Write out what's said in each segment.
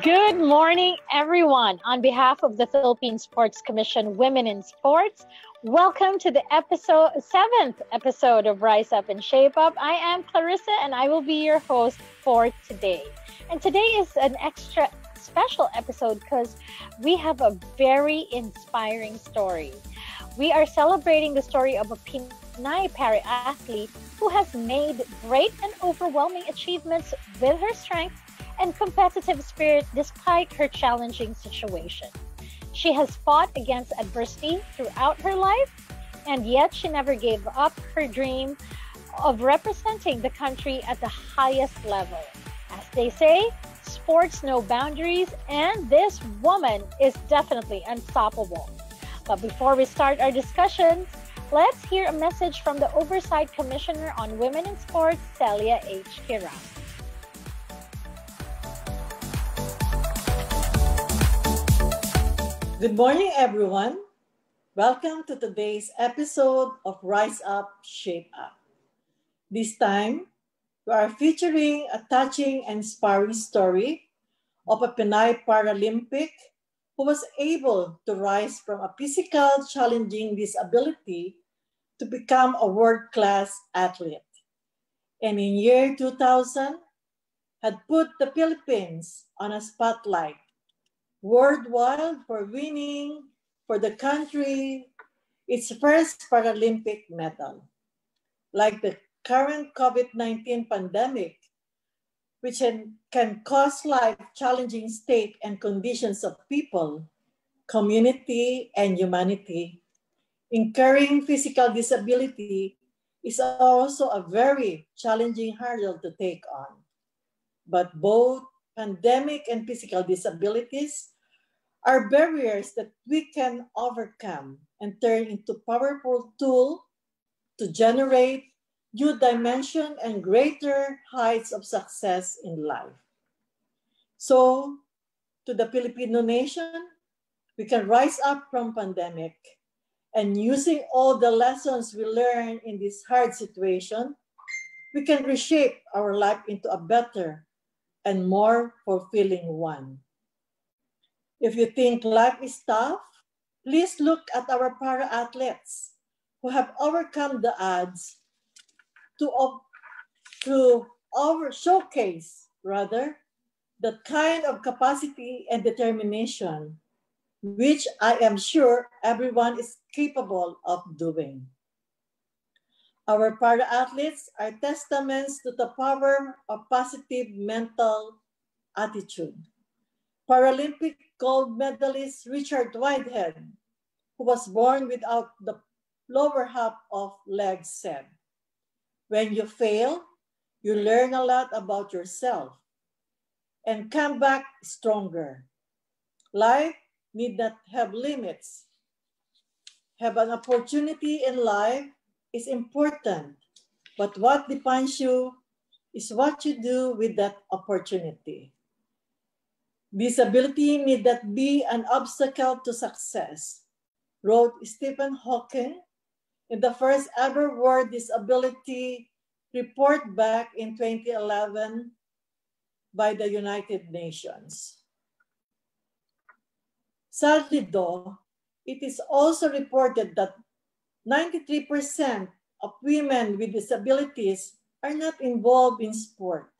Good morning, everyone. On behalf of the Philippine Sports Commission Women in Sports, welcome to the seventh episode of Rise Up and Shape Up. I am Clarissa, and I will be your host for today. And today is an extra special episode because we have a very inspiring story. We are celebrating the story of a Pinay para-athlete who has made great and overwhelming achievements with her strength and competitive spirit despite her challenging situation. She has fought against adversity throughout her life, and yet she never gave up her dream of representing the country at the highest level. As they say, sports no boundaries, and this woman is definitely unstoppable. But before we start our discussions, let's hear a message from the Oversight Commissioner on Women in Sports, Celia H. Kiram. Good morning, everyone. Welcome to today's episode of Rise Up, Shape Up. This time, we are featuring a touching and inspiring story of a Pinay Paralympic who was able to rise from a physical challenging disability to become a world-class athlete. And in year 2000, had put the Philippines on a spotlight worldwide for winning for the country its first Paralympic medal. Like the current COVID-19 pandemic, which can cause life-challenging state and conditions of people, community, and humanity, incurring physical disability is also a very challenging hurdle to take on. But both pandemic and physical disabilities are barriers that we can overcome and turn into powerful tool to generate new dimension and greater heights of success in life. So, to the Filipino nation, we can rise up from pandemic and using all the lessons we learn in this hard situation, we can reshape our life into a better and more fulfilling one. If you think life is tough, please look at our para-athletes who have overcome the odds to showcase the kind of capacity and determination which I am sure everyone is capable of doing. Our para-athletes are testaments to the power of positive mental attitude. Paralympic gold medalist Richard Whitehead, who was born without the lower half of legs, said, "When you fail, you learn a lot about yourself and come back stronger. Life need not have limits. Have an opportunity in life is important, but what defines you is what you do with that opportunity. Disability need not be an obstacle to success," wrote Stephen Hawking in the first ever World Disability Report back in 2011 by the United Nations. Sadly though, it is also reported that 93% of women with disabilities are not involved in sport,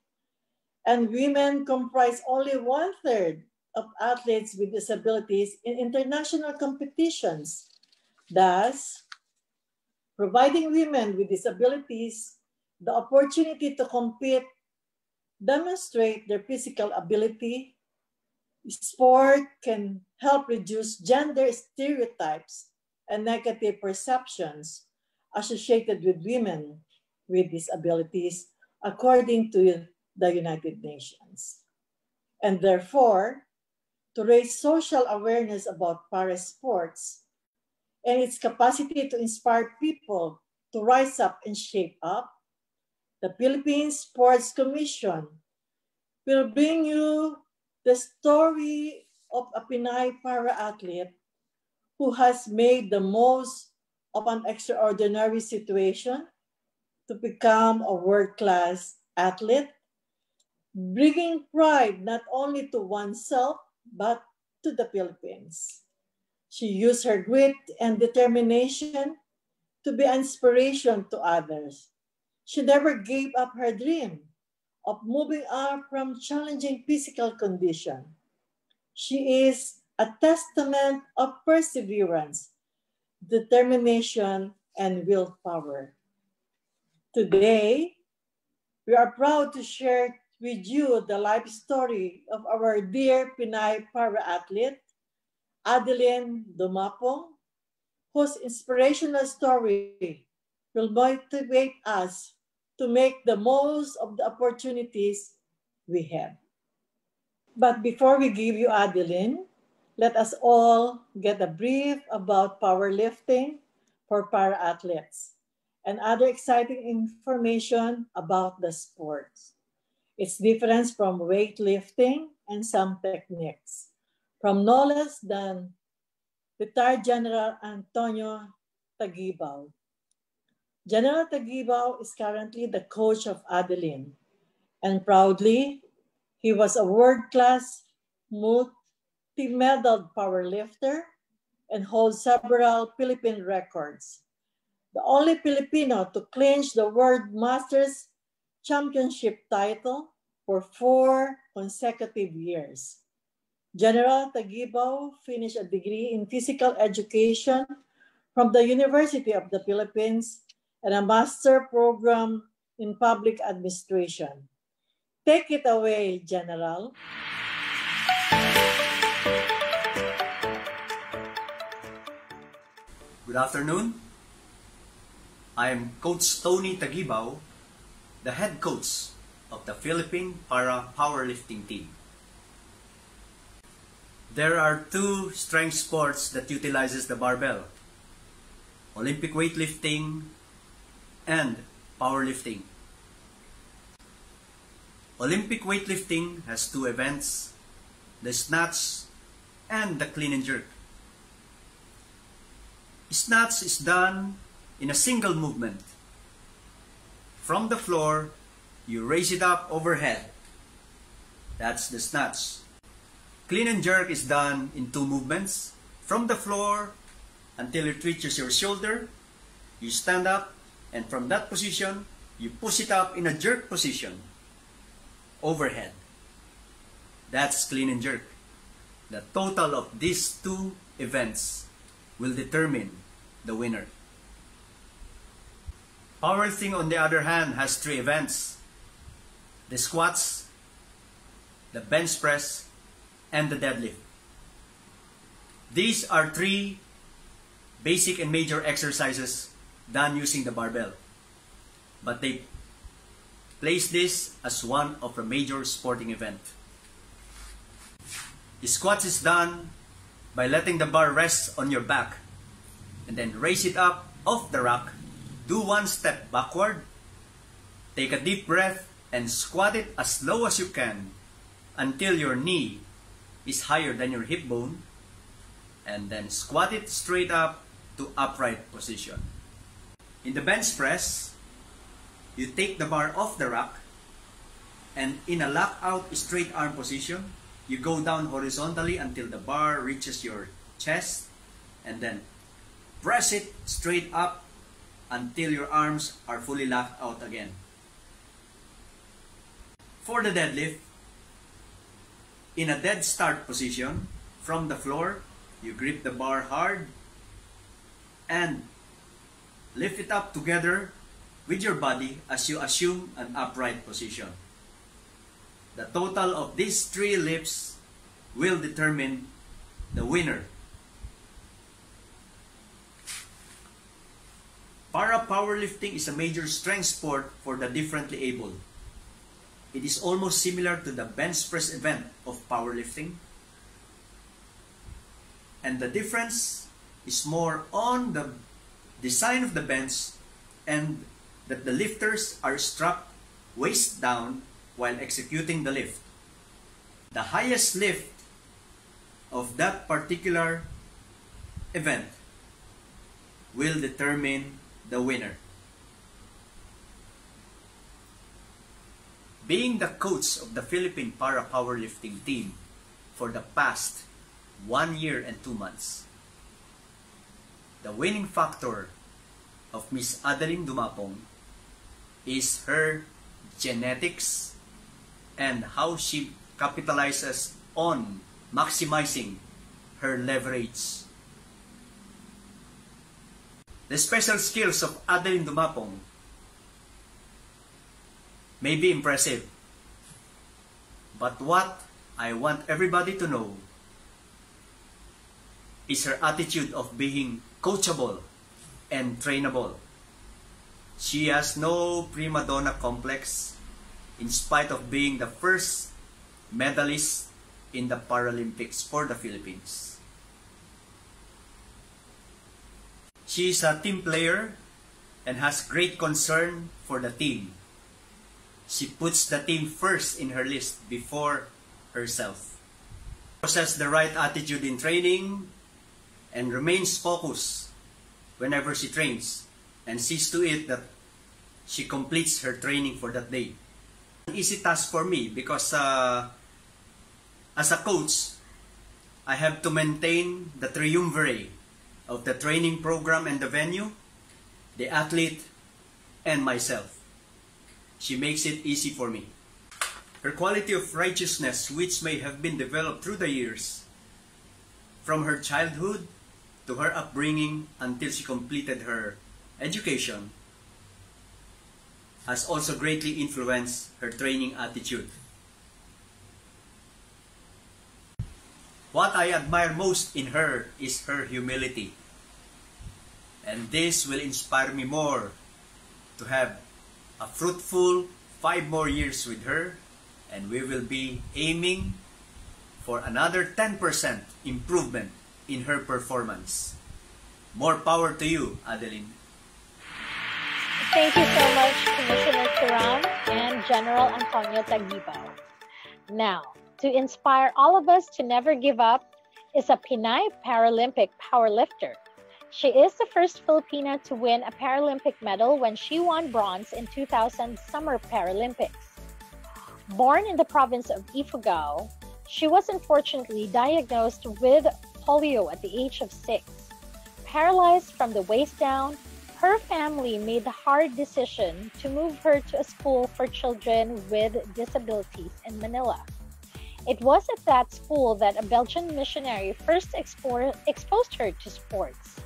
and women comprise only 1/3 of athletes with disabilities in international competitions. Thus, providing women with disabilities the opportunity to compete, demonstrate their physical ability, sport can help reduce gender stereotypes and negative perceptions associated with women with disabilities, according to the United Nations. And therefore, to raise social awareness about para-sports and its capacity to inspire people to rise up and shape up, the Philippine Sports Commission will bring you the story of a Pinay para-athlete who has made the most of an extraordinary situation to become a world-class athlete bringing pride not only to oneself but to the Philippines. She used her grit and determination to be an inspiration to others. She never gave up her dream of moving up from challenging physical condition. She is a testament of perseverance, determination, and willpower. Today, we are proud to share with you the life story of our dear Pinay para-athlete, Adeline Dumapong, whose inspirational story will motivate us to make the most of the opportunities we have. But before we give you Adeline, let us all get a brief about powerlifting for para-athletes and other exciting information about the sports. Its difference from weightlifting and some techniques. From no less than retired General Antonio Taguibao. General Taguibao is currently the coach of Adeline, and proudly, he was a world-class multi-medal powerlifter and holds several Philippine records. The only Filipino to clinch the World Masters Championship title for 4 consecutive years. General Taguibao finished a degree in physical education from the University of the Philippines and a master program in public administration. Take it away, General. Good afternoon. I am Coach Tony Taguibao, the head coach of the Philippine Para Powerlifting team. There are two strength sports that utilizes the barbell: Olympic weightlifting and powerlifting. Olympic weightlifting has two events, the snatch and the clean and jerk. Snatch is done in a single movement. From the floor, you raise it up overhead. That's the snatch. Clean and jerk is done in two movements. From the floor until it reaches your shoulder, you stand up, and from that position, you push it up in a jerk position, overhead. That's clean and jerk. The total of these two events will determine the winner. Powerlifting, on the other hand, has three events: the squats, the bench press, and the deadlift. These are three basic and major exercises done using the barbell, but they place this as one of a major sporting event. The squats is done by letting the bar rest on your back and then raise it up off the rack. Do one step backward, take a deep breath, and squat it as low as you can until your knee is higher than your hip bone, and then squat it straight up to upright position. In the bench press, you take the bar off the rack, and in a lockout straight arm position, you go down horizontally until the bar reaches your chest, and then press it straight up until your arms are fully locked out again. For the deadlift, in a dead start position, from the floor, you grip the bar hard and lift it up together with your body as you assume an upright position. The total of these three lifts will determine the winner. Para powerlifting is a major strength sport for the differently able. It is almost similar to the bench press event of powerlifting. And the difference is more on the design of the bench and that the lifters are strapped waist down while executing the lift. The highest lift of that particular event will determine the winner. being the coach of the Philippine para powerlifting team for the past 1 year and 2 months. The winning factor of Miss Adeline Dumapong is her genetics and how she capitalizes on maximizing her leverage. The special skills of Adeline Dumapong may be impressive, but what I want everybody to know is her attitude of being coachable and trainable. She has no prima donna complex in spite of being the first medalist in the Paralympics for the Philippines. She is a team player and has great concern for the team. She puts the team first in her list before herself. Possesses the right attitude in training and remains focused whenever she trains and sees to it that she completes her training for that day. An easy task for me because as a coach, I have to maintain the triumvirate of the training program and the venue, the athlete, and myself. She makes it easy for me. Her quality of righteousness, which may have been developed through the years, from her childhood to her upbringing until she completed her education, has also greatly influenced her training attitude. What I admire most in her is her humility. And this will inspire me more to have a fruitful 5 more years with her, and we will be aiming for another 10% improvement in her performance. More power to you, Adeline. Thank you so much, Commissioner Turam and General Antonio Taguibao. Now, to inspire all of us to never give up is a Pinay Paralympic powerlifter. She is the first Filipina to win a Paralympic medal when she won bronze in 2000 Summer Paralympics. Born in the province of Ifugao, she was unfortunately diagnosed with polio at the age of 6. Paralyzed from the waist down, her family made the hard decision to move her to a school for children with disabilities in Manila. It was at that school that a Belgian missionary first exposed her to sports.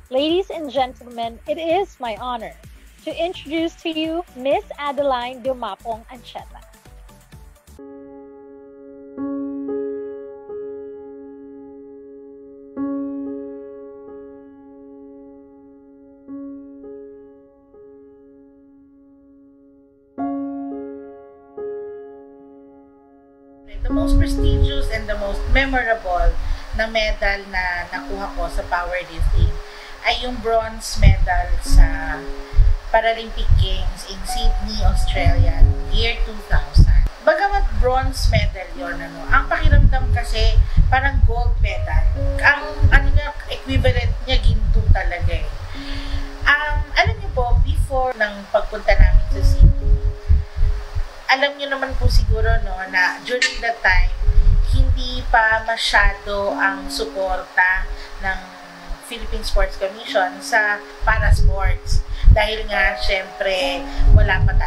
Ladies and gentlemen, it is my honor to introduce to you Miss Adeline Dumapong Ancheta. The most prestigious and the most memorable na medal na nakuha ko sa powerlifting ay yung bronze medal sa Paralympic Games in Sydney, Australia, year 2000. Bagamat bronze medal yon, ang pakiramdam kasi parang gold medal. Ang equivalent niya ginto talaga eh. Alam niyo po, before ng pagpunta namin sa Sydney, alam niyo naman po siguro na during that time, hindi pa masyado ang suporta ng Philippine Sports Commission sa para sports. Dahil nga, syempre, wala pang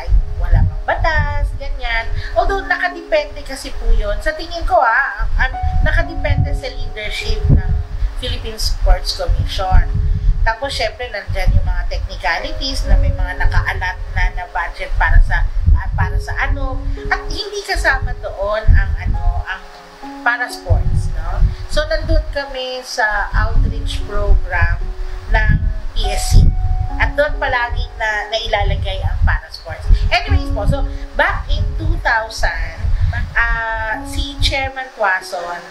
batas, ganyan. Although, nakadepende kasi po yun. Sa tingin ko, nakadepende sa leadership ng Philippine Sports Commission. Tapos, syempre, nandyan yung mga technicalities na may mga nakaalat na budget para sa ano. At hindi kasama doon ang para sports, no? So, nandun kami sa outreach program ng PSC. At doon palaging nailalagay ang para sports. Anyways po, so, back in 2000, si Chairman Quason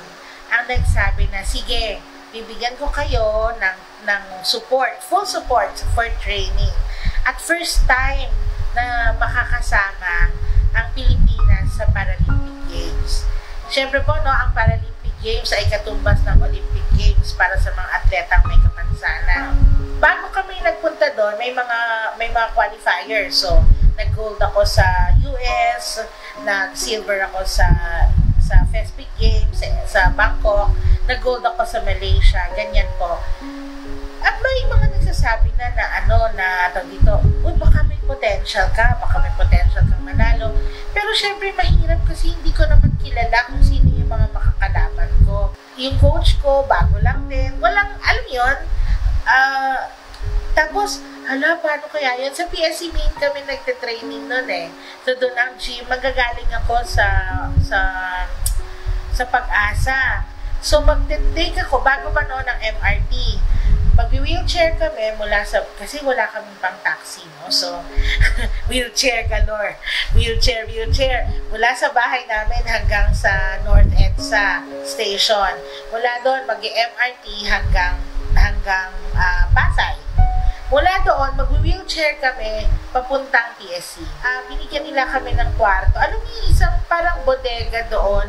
ang nagsabi na, sige, bibigyan ko kayo ng support, full support for training. At first time na makakasama ang Pilipinas sa Paralympic Games. Siyempre po, ang Paralympic Games ay katumbas ng Olympic Games para sa mga atletang may kapansanan. Bago kami nagpunta doon, may mga qualifiers. So, nag-gold ako sa US, nag-silver ako sa Festic Games, sa Bangkok, nag-gold ako sa Malaysia, ganyan po. At may mga nagsasabi na dito, uy, baka may potential ka, baka may potential kang manalo. Pero syempre, mahirap kasi hindi ko naman kilala kung sino yung mga makakalaban ko. Yung coach ko, bago lang din, walang, alam yun, tapos, paano kaya yun? Sa PSC main kami nagte-training nun eh. So, doon ang gym, magagaling ako sa Pag-asa. So, magte-take ako bago pa noon ng MRT. Mag-wheelchair kami kasi wala kaming pang taxi, no? So, wheelchair galore. Wheelchair. Mula sa bahay namin hanggang sa North EDSA Station. Mula doon, mag-MRT hanggang Pasay. Mula doon, mag-wheelchair kami papuntang PSC. Binigyan nila kami ng kwarto. Alam niyo, isang parang bodega doon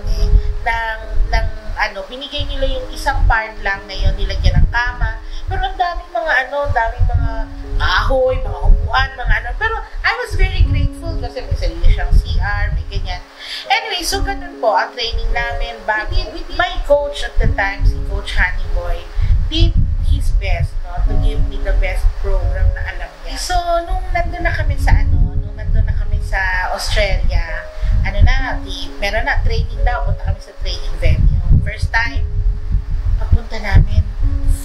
binigay nila yung isang part lang na yun, nilagyan ng kama. Pero ang daming mga kahoy, mga upuan, Pero I was very grateful kasi may sarili siyang CR, may ganyan. Anyway, so ganun po ang training namin. My coach at the time, si Coach Honeyboy, did his best, no, to give me the best program na alam niya. So, nung nandun na kami sa Australia, meron na training daw, punta kami sa training venue. First time, pagpunta namin,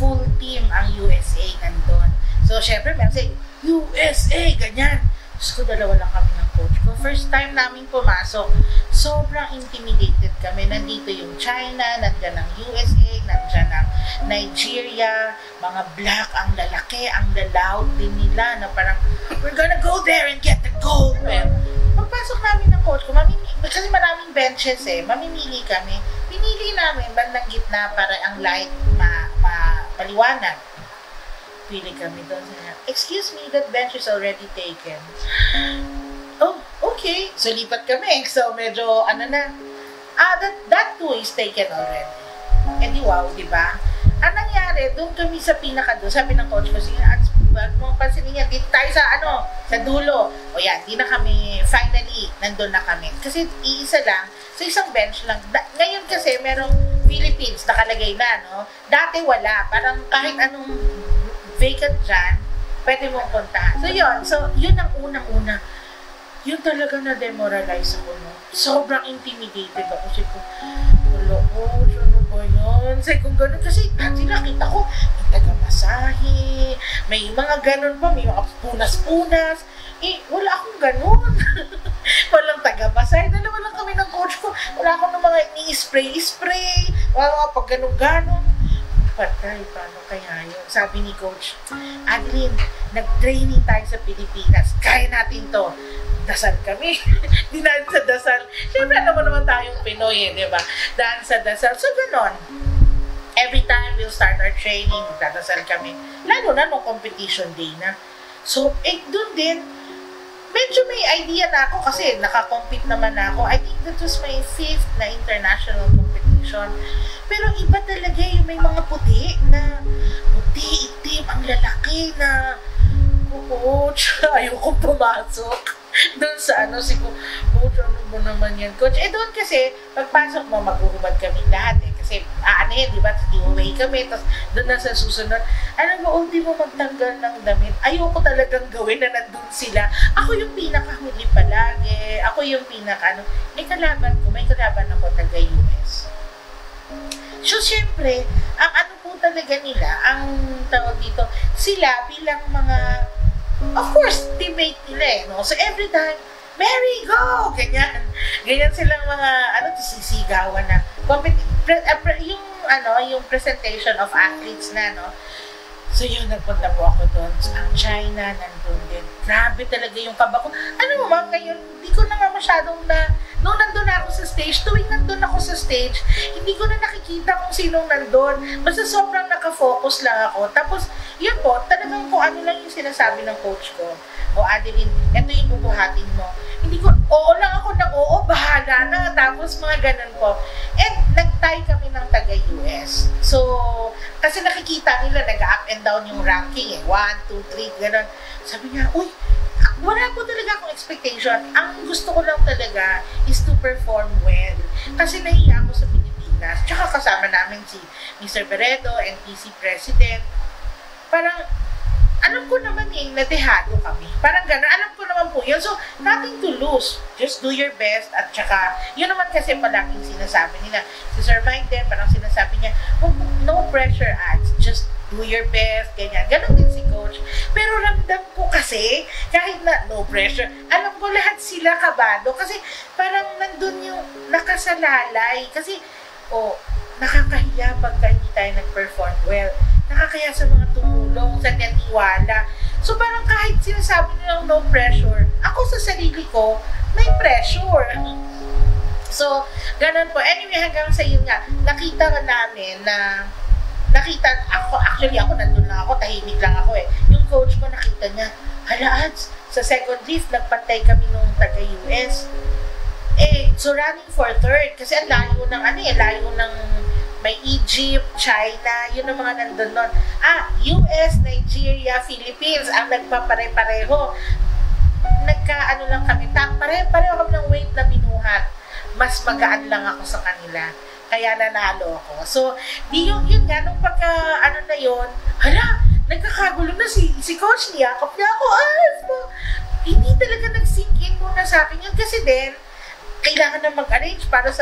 full team ang USA nandun. So, syempre, meron say, USA, ganyan. Diyos ko, dalawa lang kami ng coach ko. First time namin pumasok, sobrang intimidated kami. Nandito yung China, nandyan ang USA, nandyan ang Nigeria, mga black, ang lalaki, ang lalaw din nila, na parang, we're gonna go there and get the gold. Pagpasok namin ng coach ko, kasi maraming benches mamimili kami. Pinili namin bandang gitna para ang light maliwanag. Pili kami doon. Excuse me, that bench is already taken. Oh, okay. So, lipat kami. So, medyo, that too is taken already. Eh, di wow, di ba? Ang nangyari, doon kami sa doon, sabi ng coach ko, sige, wag mo pansinin yan, dito tayo sa dulo. O yan, di na kami, finally, nandun na kami. Kasi iisa lang, so isang bench lang. Ngayon kasi, merong Philippines nakalagay na, no? Dati wala, parang kahit anong vacant dyan, pwede mong puntahan. So yun ang unang-una. Yun talaga na-demoralize ako, no? Sobrang intimidated ako. Kasi ano ba yun? Kung gano'n, kasi nakita ko, may taga-masahe, may mga gano'n pa, may mga punas-punas. Wala akong gano'n. Walang taga-masahe. Dalawa lang kami ng coach ko. Wala akong ng mga ni-spray-spray. Wala mga pag gano'n-gano'n. Patay, paano kaya yun? Sabi ni Coach, Adeline, nag-training tayo sa Pilipinas. Kaya natin to. Dasal kami. Dinahan sa dasal. Siyempre, alam mo naman tayong Pinoy, di ba? Dahil sa dasal. So, ganon. Every time we'll start our training, dadasal kami. Lalo na nung competition day na. So, dun din, medyo may idea na ako kasi nakakompete naman ako. I think that was my 5th na international competition. Pero iba talaga yung may mga puti, itim, ang lalaki na, coach, ayokong pumasok. Doon sa coach, ano mo naman yan, coach? Doon kasi, pagpasok mo, maghuhubad kami lahat Kasi, di ba, giveaway kami, tapos doon na sa susunod, ultimo magtanggal ng damit. Ayoko talagang gawin na nandun sila. Ako yung pinakahuli palagi. Ako yung may kalaban ako taga-US. So, syempre, ang po talaga nila, ang tawag dito, sila bilang mga, of course, teammate nila no? So, every time, Mary, go! Ganyan. Ganyan silang mga, sisigawan na, yung presentation of athletes na, no? So, yun, nagpunta po ako doon. Ang China, nandun din. Grabe talaga yung kaba ko. Ngayon, hindi ko na nga masyadong nung nandun na ako sa stage, tuwing nandun ako sa stage, hindi ko na nakikita kung sinong nandun. Basta sobrang nakafocus lang ako. Tapos, yun po, talagang kung ano lang yung sinasabi ng coach ko. O, Adeline, eto yung bubuhatin mo. Hindi ko, oo lang ako ng oo, bahala na. Tapos, mga ganun po. And, nag-tie kami ng taga-US. So, kasi nakikita nila, nag-up and down yung ranking 1, 2, 3, ganun. Sabi niya, uy, wala po talaga akong expectation. Ang gusto ko lang talaga is to perform well. Kasi nahiya ako sa Pilipinas. Tsaka kasama namin si Mr. Beredo, NPC President. Parang, alam ko naman nadehado kami. Parang gano'n, alam ko naman po yun. So, nothing to lose. Just do your best. At tsaka, yun naman kasi palaging sinasabi nila. Si Sir Mike din, parang sinasabi niya, no pressure ads. Just do your best, ganyan. Ganon din si Coach. Pero ramdam ko kasi, kahit na no pressure, alam ko lahat sila kabado. Kasi parang nandun yung nakasalalay. Kasi, nakakahiya pagka hindi tayo nag-perform well. Nakakaya sa mga tumulong, sa naniwala. So parang kahit sinasabi nilang no pressure, ako sa sarili ko, may pressure. So, ganun po. Anyway, hanggang sa yun nga, nakita namin na, actually ako nandun lang ako, tahimik lang ako eh. Yung coach ko nakita niya, hala ads, sa second lift, nagpantay kami nung taga-US. So running for third, kasi ang layo ng layo ng may Egypt, China, yun ang mga nandun nun. US, Nigeria, Philippines, ang nagpapare-pareho. Lang kami, pareho kami ng weight na binuhat. Mas magaan lang ako sa kanila. Kaya nanalo ako. So, yun nga, nung pagka, na yun, hala, nagkakagulo na si coach niya, yakap niya ako, hindi talaga nag-sink in muna sa akin yun. Kasi din, kailangan na mag-arrange para sa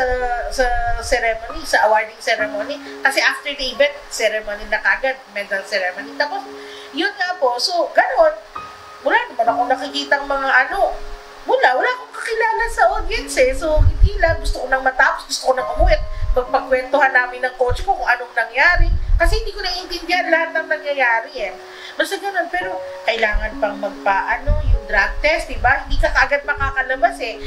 ceremony, sa awarding ceremony. Kasi after the event, ceremony na kagad, medal ceremony. Tapos, yun nga po. So, gano'n. Wala naman akong nakikitang mga wala akong kakilala sa audience eh. So, hindi lang. Gusto ko nang matapos, gusto ko nang umuwi. Magpagkwentuhan namin ng coach ko kung anong nangyari. Kasi hindi ko naiintindihan lahat ng nangyayari eh. Basta ganun, pero kailangan pang yung drug test, diba? Hindi ka kaagad makakalabas eh.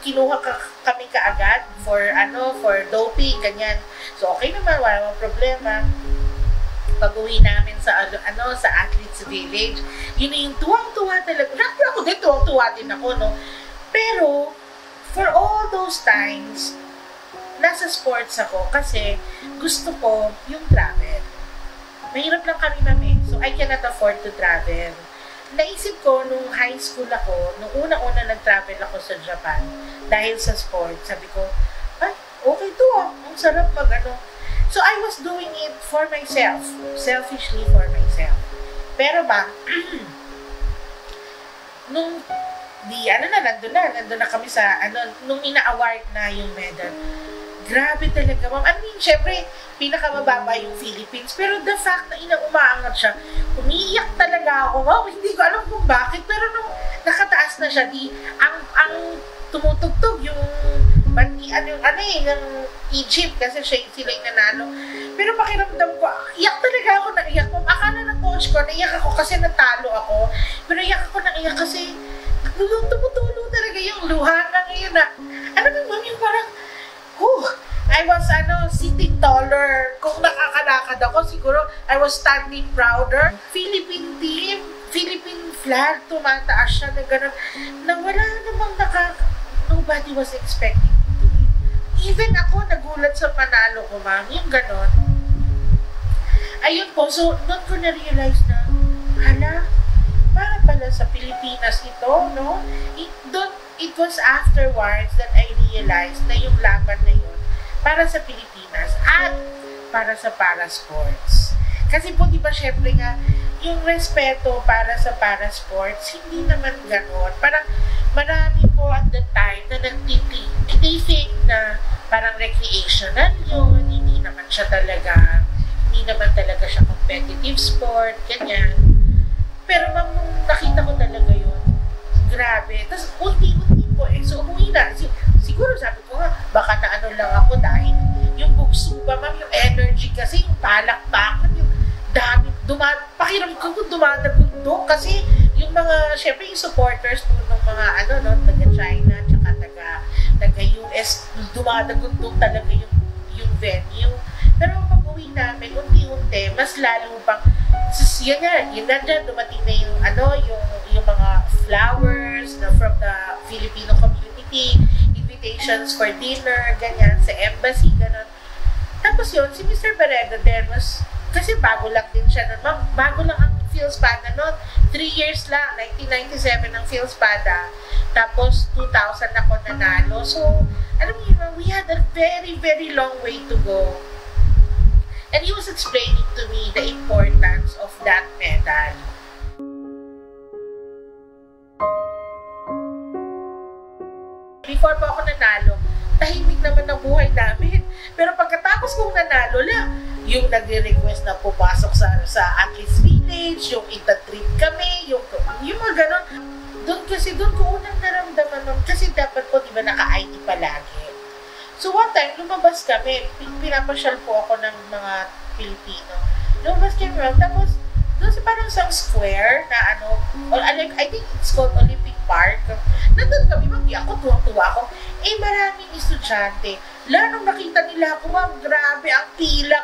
Kinuha kami kaagad for doping, ganyan. So, okay naman, wala namang problema. Pag-uwi namin sa Athletes Village, yun yung tuwang-tuwa talaga. Ako din, tuwang-tuwa din ako, no? Pero, for all those times, nasa sports ako kasi gusto ko yung travel. Mahirap lang kami mami, so I cannot afford to travel. Naisip ko, nung high school ako, nung una-una nag-travel ako sa Japan, dahil sa sports, sabi ko, okay to ang sarap So I was doing it for myself, selfishly for myself. Pero nung nandun na kami sa, nung ina-award na yung medal, grabe talaga, ma'am. Syempre, pinakamababa yung Philippines. Pero the fact na umaangat siya, umiiyak talaga ako, ma'am. Hindi ko alam kung bakit. Pero nung nakataas na siya, ang tumutugtog yung ng Egypt kasi sila yung nanalo. Pero pakiramdam ko, iyak talaga ako, naiyak, ma'am. Akala ng coach ko, naiyak ako kasi natalo ako. Pero iyak ako, naiyak kasi tumutulo talaga yung luha na ngayon na, ma'am, yung parang, I was sitting taller. Kung nakakalakad ako, siguro I was standing prouder. Philippine team, Philippine flag, tumataas siya na gano'n. Na wala namang nobody was expecting to win. Even ako, nagulat sa panalo ko, ma'am. Yung gano'n. Ayun po, so doon ko na-realize na, hala, para pala sa Pilipinas ito, no? It was afterwards that I realized na yung laban na yun para sa Pilipinas at para sa para-sports. Kasi po, di ba, syempre nga, yung respeto para sa para-sports, hindi naman gano'n. Parang marami po at the time na they think na parang recreational yun, hindi naman talaga siya competitive sport, ganyan. Pero ma'am, nung nakita ko talaga yun, grabe. Tapos, unti-unti po so umuwi na. Siguro sabi ko nga, baka lang ako dahil yung bugso ba, ma'am, yung energy kasi, yung palakpakan, yung dami, pakiram ko dumadagundok kasi yung mga, syempre yung supporters po ng mga, taga-China, tsaka taga-US, dumadagundok talaga yung venue. Pero pag uwi namin, unti-unti, mas lalo pang, yun na dyan, dumating na yung mga flowers from the Filipino community, invitations for dinner, ganyan, sa embassy, gano'n. Tapos yun, si Mr. Beredo din, kasi bago lang din siya, bago lang ang PhilSpada noon. 3 years lang, 1997 ang PhilSpada. Tapos 2000 ako nanalo. So, alam mo yun, we had a very, very long way to go. And he was explaining to me the importance of that medal. Before pa ako nanalo, tahimik naman ang buhay namin. Pero pagkatapos kong nanalo lang, yung nagre-request na pupasok sa Athletes Village, yung ita-treat kami, yung mga ganon. Doon ko unang naramdaman nun, kasi dapat po, di ba, naka-ID palagi. So one time, lumabas kami, pinapasyal po ako ng mga Pilipino. Lumabas kami, tapos doon sa parang isang square na I think it's called Olympic Park. Nandun kami, ako, tuwang-tuwa ako. Maraming estudyante. Nung nakita nila ako, grabe, ang pila,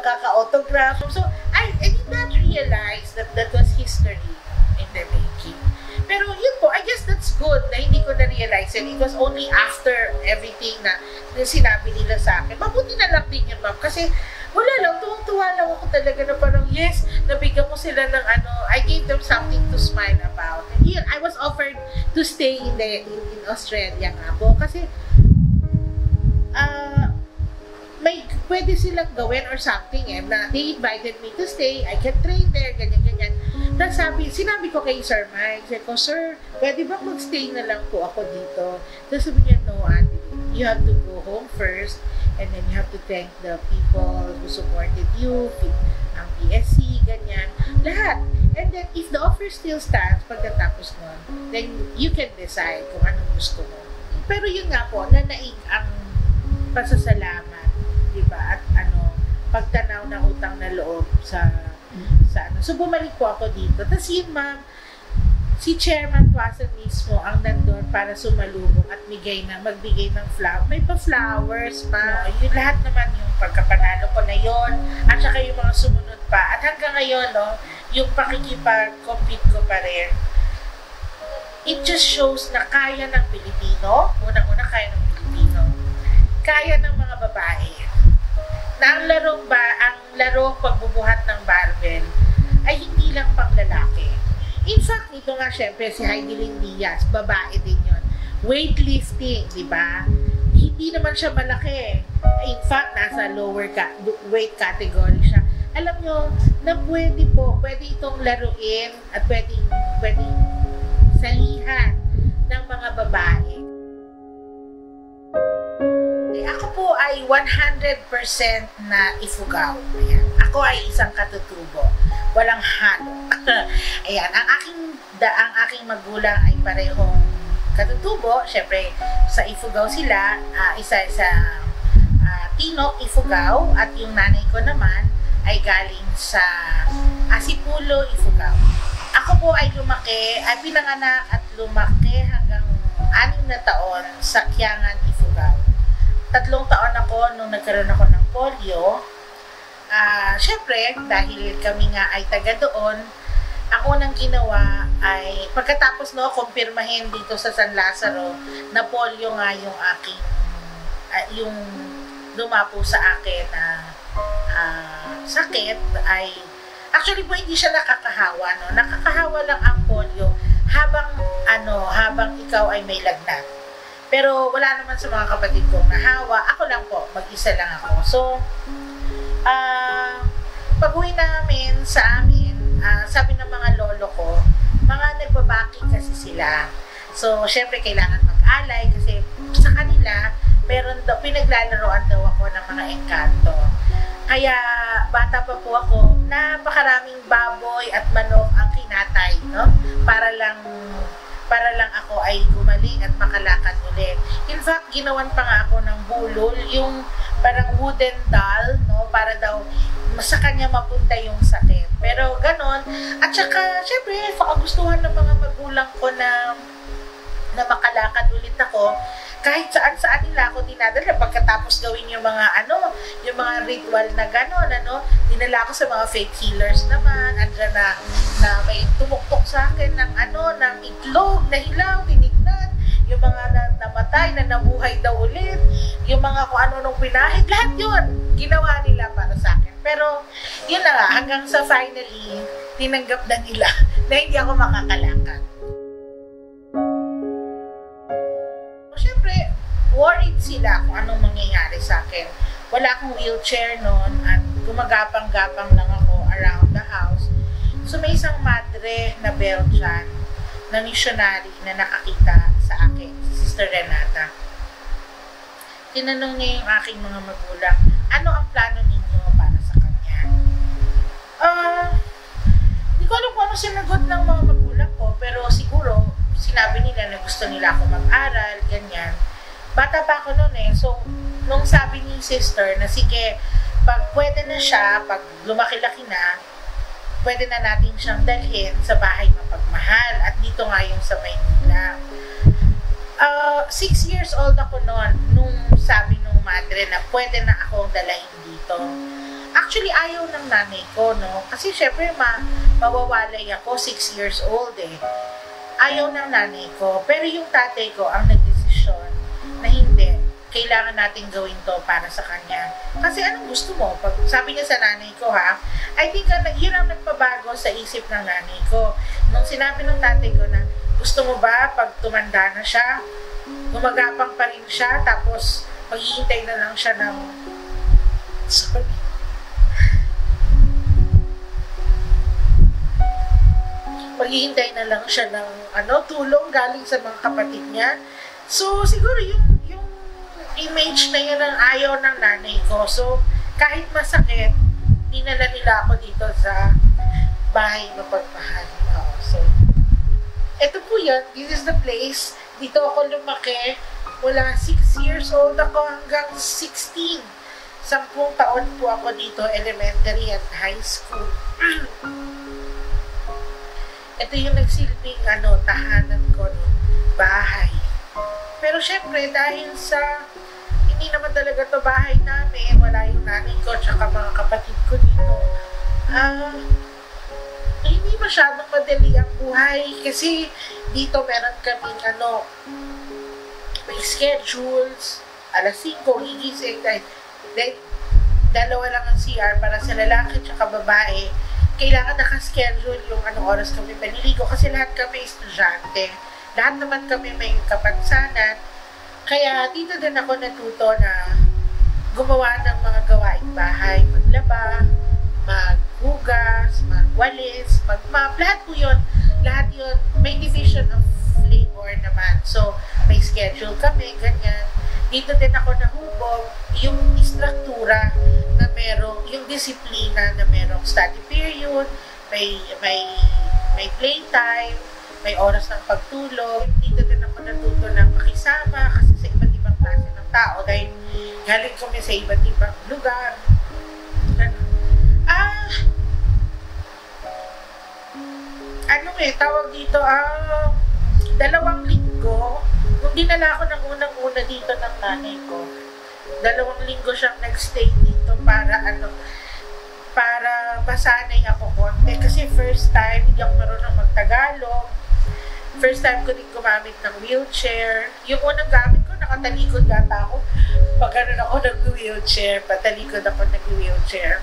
kaka-autograph. So, I did not realize that was history in the making. Pero yun po, I guess that's good na hindi ko na-realize it. It was only after everything na sinabi nila sa akin. Mabuti na lang din yun, ma'am. Kasi wala lang, tuwang-tuwa lang ako talaga na parang, yes, nabigyan ko sila ng I gave them something to smile about. And yun, I was offered to stay in Australia nga po. Kasi, may pwede silang gawin or something na they invited me to stay, I can train there, ganyan-ganyan. Tapos sinabi ko kay Sir Mike, sabi ko, Sir, pwede ba mag-stay na lang po ako dito? Tapos sabi niya, no, Ate, you have to go home first, and then you have to thank the people who supported you, ang PSC, ganyan, lahat. And then, if the offer still stands, pagkatapos nun, then you can decide kung anong gusto mo. Pero yun nga po, nanaig ang pasasalamat, di ba? At pagtanaw ng utang na loob sa So, bumalik po ako dito. Tapos yun, ma'am, si Chairman Tuasa mismo ang nandun para sumalubong at magbigay ng flower. May pa-flowers, ma'am. Yung lahat naman, yung pagkapanalo ko na yon, at saka yung mga sumunod pa. At hanggang ngayon, yung pakikipag-compete ko pa rin, it just shows na kaya ng Pilipino, unang-una kaya ng Pilipino, kaya ng mga babae, na ang larong pagbubuhat ng barbell ay hindi lang pang lalaki. In fact, ito nga syempre si Heidelin Diaz, babae din yon. Weightlifting, di ba? Hindi naman siya malaki. In fact, nasa lower weight category siya. Alam nyo, na pwede itong laruin at pwedeng salihan ng mga babae. Ako po ay 100% na ifugaw. Ayan. Ako ay isang katutubo. Walang halo. Ayan. Ang aking magulang ay parehong katutubo. Siyempre, sa ifugaw sila, isa sa Tinok Ifugao, at yung nanay ko naman ay galing sa Asipulo Ifugao. Ako po ay pinanganak at lumaki hanggang 6 na taon sa Kiangan Ifugao. 3 taon ako nung nagkaroon ako ng polio. Syempre, dahil kami nga ay taga doon, ang unang ginawa ay, pagkatapos kumpirmahin dito sa San Lazaro na polio nga yung aking, yung dumapo sa akin na sakit, ay, actually po hindi siya nakakahawa, no? Nakakahawa lang ang polio habang ikaw ay may lagnat. Pero wala naman sa mga kapatid kong nahawa. Ako lang po, mag-isa lang ako. So, pag-uwi namin sa amin, sabi ng mga lolo ko, mga nagbabaki kasi sila. So, syempre kailangan mag-alay kasi sa kanila, pinaglalaroan daw ako ng mga engkanto. Kaya, bata pa po ako, napakaraming baboy at manok ang kinatay, no? Para lang ako ay gumaling at makalakad ulit. In fact, ginawan pa nga ako ng bulol, yung parang wooden doll, no? Para daw sa kanya mapunta yung sakit. Pero ganon. At saka, syempre, pakagustuhan ng mga magulang ko na makalakad ulit ako. Kahit saan nila ako dinadala pagkatapos gawin yung mga yung mga ritual na gano'n, dinala ako sa mga faith healers naman. Andyan na may tumuktok sa akin ng itlog na hilaw, tinignan, yung mga namatay na nabuhay daw ulit, yung mga kung ano nung pinahid, lahat yun ginawa nila para sa akin. Pero, yun na nga, hanggang sa finally, tinanggap na nila na hindi ako makakalakad. Siyempre, worried sila kung anong mangyayari sa akin. Wala akong wheelchair noon at gumagapang-gapang lang ako around the house. So, may isang madre na Belgian na missionary na nakakita sa akin, si Sister Renata. Tinanong niya yung aking mga magulang, ano ang plano ninyo para sa kanya? Hindi ko alam kung ano sinagot ng mga magulang ko, pero siguro sinabi nila na gusto nila ako mag-aral, ganyan. Bata pa ako noon eh. So, nung sabi ni sister na sige, pag pwede na siya, pag lumaki-laki na, pwede na natin siyang dalhin sa bahay mapagmahal. At dito nga yung sa Maynila. 6 years old ako noon, nung sabi nung madre na pwede na akong dalahin dito. Actually, ayaw ng nanay ko, no? Kasi syempre, mawawalay ako, 6 years old eh. Ayaw ng nanay ko. Pero yung tatay ko ang nagdesisyon na hindi, kailangan natin gawin to para sa kanya. Kasi anong gusto mo? Pag sabi niya sa nanay ko, ha? I think yun ang nagpabago sa isip ng nanay ko. Nung sinabi ng tatay ko na, gusto mo ba pag tumanda na siya, gumagapang pa rin siya, tapos maghihintay na lang siya ng maghihintay na lang siya ng tulong galing sa mga kapatid niya. So, siguro yung image na yun ang ayaw ng nanay ko. So, kahit masakit, dinala nila ako dito sa bahay mapagmahal. So, eto po yun. This is the place. Dito ako lumaki. Mula 6 years old ako hanggang 16. 10 taon po ako dito, elementary and high school. Ito yung nagsilbing tahanan ko, no? Bahay. Pero syempre, dahil sa hindi naman talaga to bahay namin, wala yung nanay ko tsaka mga kapatid ko dito, hindi masyadong madali ang buhay kasi dito meron kaming may schedules, alas 5 gigising, then dalawa lang ang CR para sa lalaki tsaka babae. Kailangan naka-schedule yung anong oras kami paniligo kasi lahat kami estudyante. Lahat naman kami may kapansanan. Kaya dito din ako natuto na gumawa ng mga gawaing bahay. Maglaba, maghugas, magwalis, magmap. Lahat po yun. Lahat yun. May division of labor naman. So, may schedule kami, ganyan. Dito din ako nahubog yung istruktura na merong, yung disiplina na merong study period, may playtime, may oras ng pagtulog. Dito din ako natuto ng makisama kasi sa iba't ibang klase ng tao dahil galing kami sa iba't ibang lugar. Tawag dito, 2 linggo, nung dinala ako ng unang-una dito ng nanay ko, 2 linggo siyang nagstay dito para masanay ako konti. Kasi first time, hindi ako marunong magtagalog. First time ko din gumamit ng wheelchair. Yung unang gamit ko, nakatalikod yata ako. Pag ako nag-wheelchair, patalikod ako nag-wheelchair.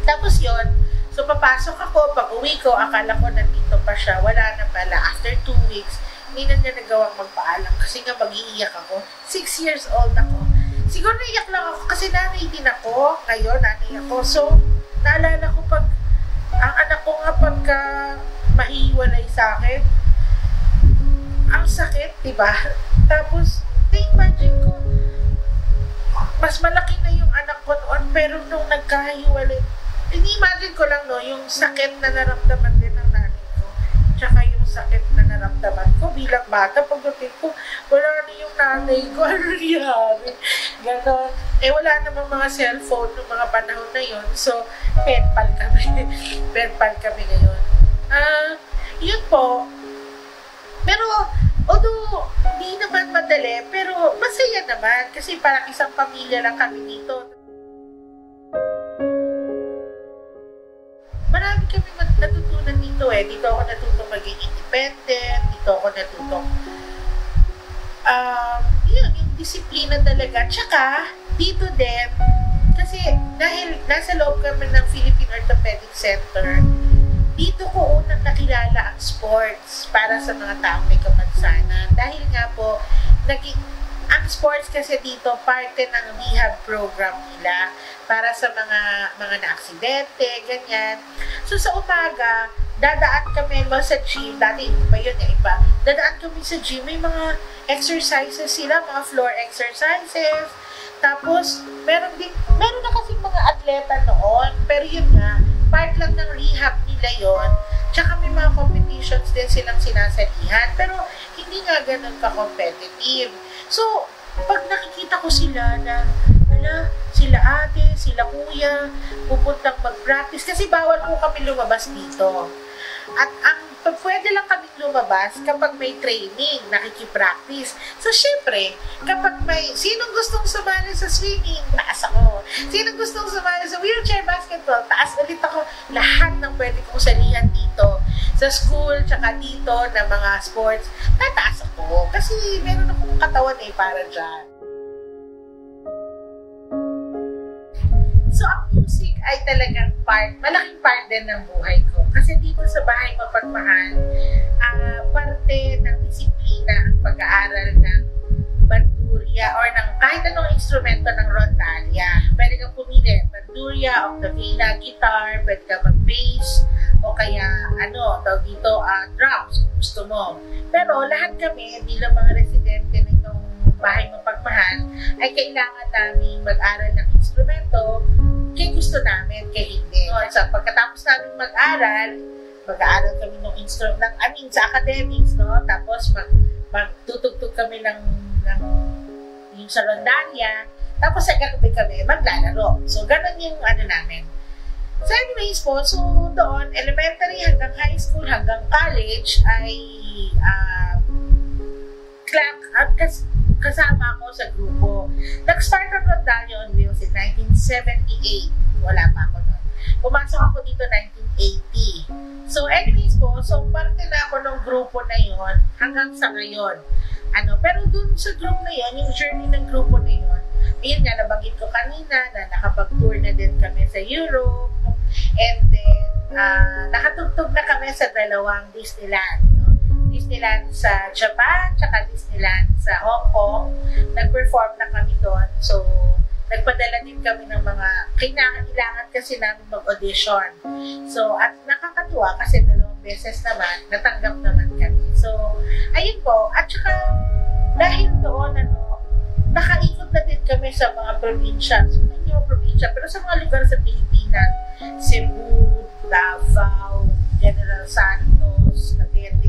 Tapos yon, so papasok ako, pag uwi ko, akala ko nandito pa siya. Wala na pala. After 2 weeks, hindi na niya nagawang magpaalam kasi nga mag-iiyak ako. 6 years old ako. Siguro naiyak lang ako kasi nanay din ako. Ngayon, nanay ako. So, naalala ko pag ang anak ko nga pagka mahiwalay sa akin, ang sakit, diba? Tapos, imagine ko, mas malaki na yung anak ko noon, pero nung nagkahiwalay, imagine ko lang, no, yung sakit na naramdaman din ng nanay ko, tsaka yung sakit na naramdaman ko bilang bata, pagdating ko, wala na yung nanay ko, ano nangyari? Ganon. Wala namang mga cellphone ng mga panahon na yun, so, penpal kami. Penpal kami ngayon. Yun po. Pero, although, hindi naman madali, pero masaya naman, kasi parang isang pamilya lang kami dito. Marami kami natutunan dito eh. Dito ako natutong maging independent. Dito ako natutong yun, yung disiplina talaga. Tsaka, dito din, kasi dahil nasa loob kami ng Philippine Orthopedic Center, dito ko unang nakilala ang sports para sa mga taong may kapansanan. Dahil nga po, ang sports kasi dito parte ng rehab program nila para sa mga na-aksidente, ganyan. So sa umaga, dadaan kami sa gym, dati iba yun, iba. Dadaan kami sa gym, may mga exercises sila, mga floor exercises. Tapos, meron na kasi mga atleta noon, pero yun nga, part lang ng rehab nila yon. Tsaka may mga competitions din silang sinasalihan, pero hindi nga ganun ka-competitive. So, pag nakikita ko sila na, sila ate, sila kuya, pupuntang mag-practice, kasi bawal po kami lumabas dito. At pwede lang kaming lumabas kapag may training, nakikipractice. So, syempre, kapag sinong gustong sumali sa swimming, taas ako. Sinong gustong sumali sa wheelchair basketball, taas ulit ako. Lahat ng pwede kong salihan dito sa school, tsaka dito na mga sports, tataas ako. Kasi meron akong katawan para dyan. So, ang music ay talagang malaking part din ng buhay ko. Kasi dito sa Bahay Mapagmahal, parte ng disiplina ang pag-aaral ng bandurya or ng kahit anong instrumento ng rondalya. Pwede kang pumili, bandurya, octavina, guitar, pwede kang mag-bass, o kaya, dito, drums, gusto mo. Pero lahat kami, bilang mga residente ng itong Bahay Mapagmahal, ay kailangan namin mag-aral ng instrumento kaya gusto namin, kaya hindi. So, pagkatapos namin mag-aaral kami ng instrument, sa academics, no? Tapos, magtutugtog kami ng yung sa rondalya, tapos gabi kami maglalaro. So, ganun yung namin. So, anyways po, so doon, elementary hanggang high school, hanggang college, ay kasama ako sa grupo. Nag-start ang Rondalya on Wheels in 1978. Wala pa ako nun. Pumasok ako dito 1980. So anyways po, parte na ako ng grupo na yon hanggang sa ngayon. Pero dun sa group na yon, yung journey ng grupo na yon, ayun nga, nabanggit ko kanina na nakapag-tour na din kami sa Europe. And then, nakatugtog na kami sa dalawang Disneyland. Disneyland sa Japan, tsaka Disneyland sa Hong Kong. Nag-perform na kami doon. So, nagpadala din kami ng mga kailangan kasi namin mag-audition. So, at nakakatuwa kasi 2 beses naman, natanggap naman kami. So, ayun po. At saka, dahil doon, nakaikot na din kami sa mga probinsya. So, hindi yung probinsya, pero sa mga lugar sa Pilipinas. Cebu, Davao, General Santos, Cavite,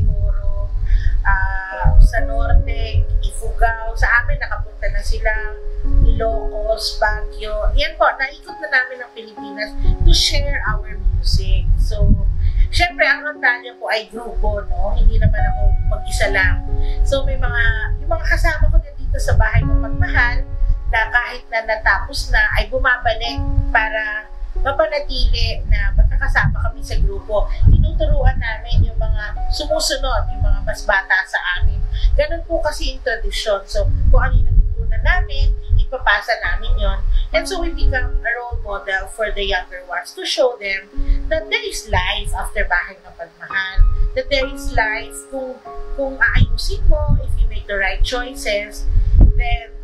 sa Norte, Ifugao, sa amin nakapunta na sila, Ilocos, Baguio. Yan po, naikot na namin ang Pilipinas to share our music. So, syempre, ang Rondalya po ay grupo, no? Hindi naman ako mag-isa lang. So, yung mga kasama ko din dito sa Bahay Mapagmahal, na kahit na natapos na, ay bumabalik para mapanatili na magkakasama kami sa grupo. Tinuturuan namin yung mga sumusunod, yung mga mas bata sa amin. Ganun po kasi yung tradisyon. So, kung ano yung natutunan namin, ipapasa namin yon. And so, we become a role model for the younger ones to show them that there is life after Bahay Mapagmahal. That there is life kung aayusin mo, if you make the right choices, then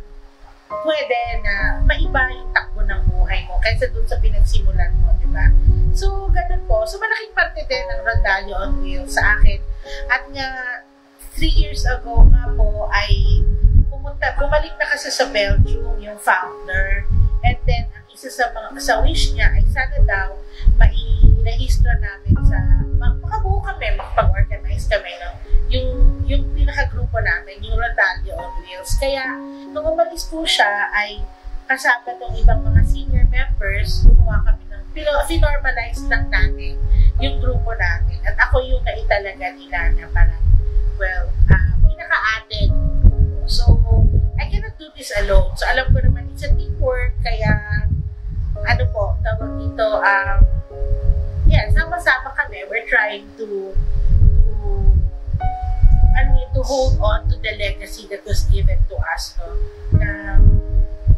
pwede na maiba yung takbo ng buhay mo kaysa dun sa pinagsimulan mo, di ba? So, ganun po. So, malaking parte din ng Rondalya on Wheels sa akin. At nga, 3 years ago nga po ay bumalik na kasi sa Belgium yung founder. And then, ang isa sa wish niya ay sana daw mai-register namin sa makabuo kami, makapag-organize kami ng yung pinakagrupo namin, yung Rondalya on Wheels. Kaya, nung umalis po siya, ay kasama ng ibang mga senior members, gumawa kami ng finormalize lang namin yung grupo namin. At ako yung naitalaga nila na parang, pinaka-atin. So, I cannot do this alone. So, alam ko naman it's a teamwork, kaya, tawag dito, sama-sama kami. We're trying to hold on to the legacy that was given to us, no?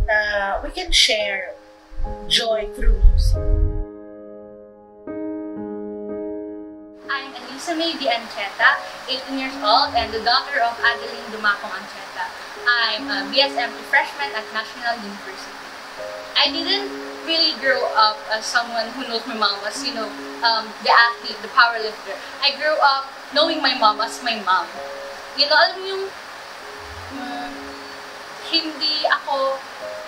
Na we can share joy through music. I'm Anissa May D. Ancheta, 18 years old and the daughter of Adeline Dumacong Ancheta. I'm a BSMT freshman at National University. I didn't really grow up as someone who knows my mom as, the athlete, the powerlifter. I grew up knowing my mom as my mom. Alam mo yung hindi ako,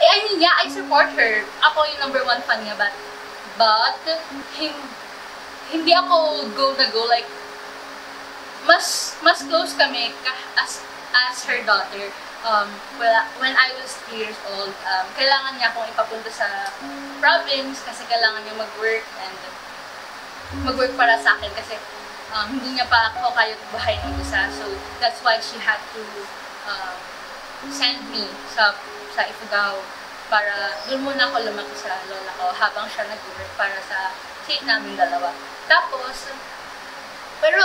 I support her. Ako yung number one fan niya, but hindi ako go na go, like, mas close kami as her daughter. When I was 3 years old, kailangan niya akong ipapunta sa province kasi kailangan niya mag-work para sa akin kasi hindi niya pa ako kaya buhay ng isa. So, that's why she had to send me sa Ifugao para doon muna ako lumaki sa lola ko habang siya nag-work para sa state namin dalawa. Tapos, pero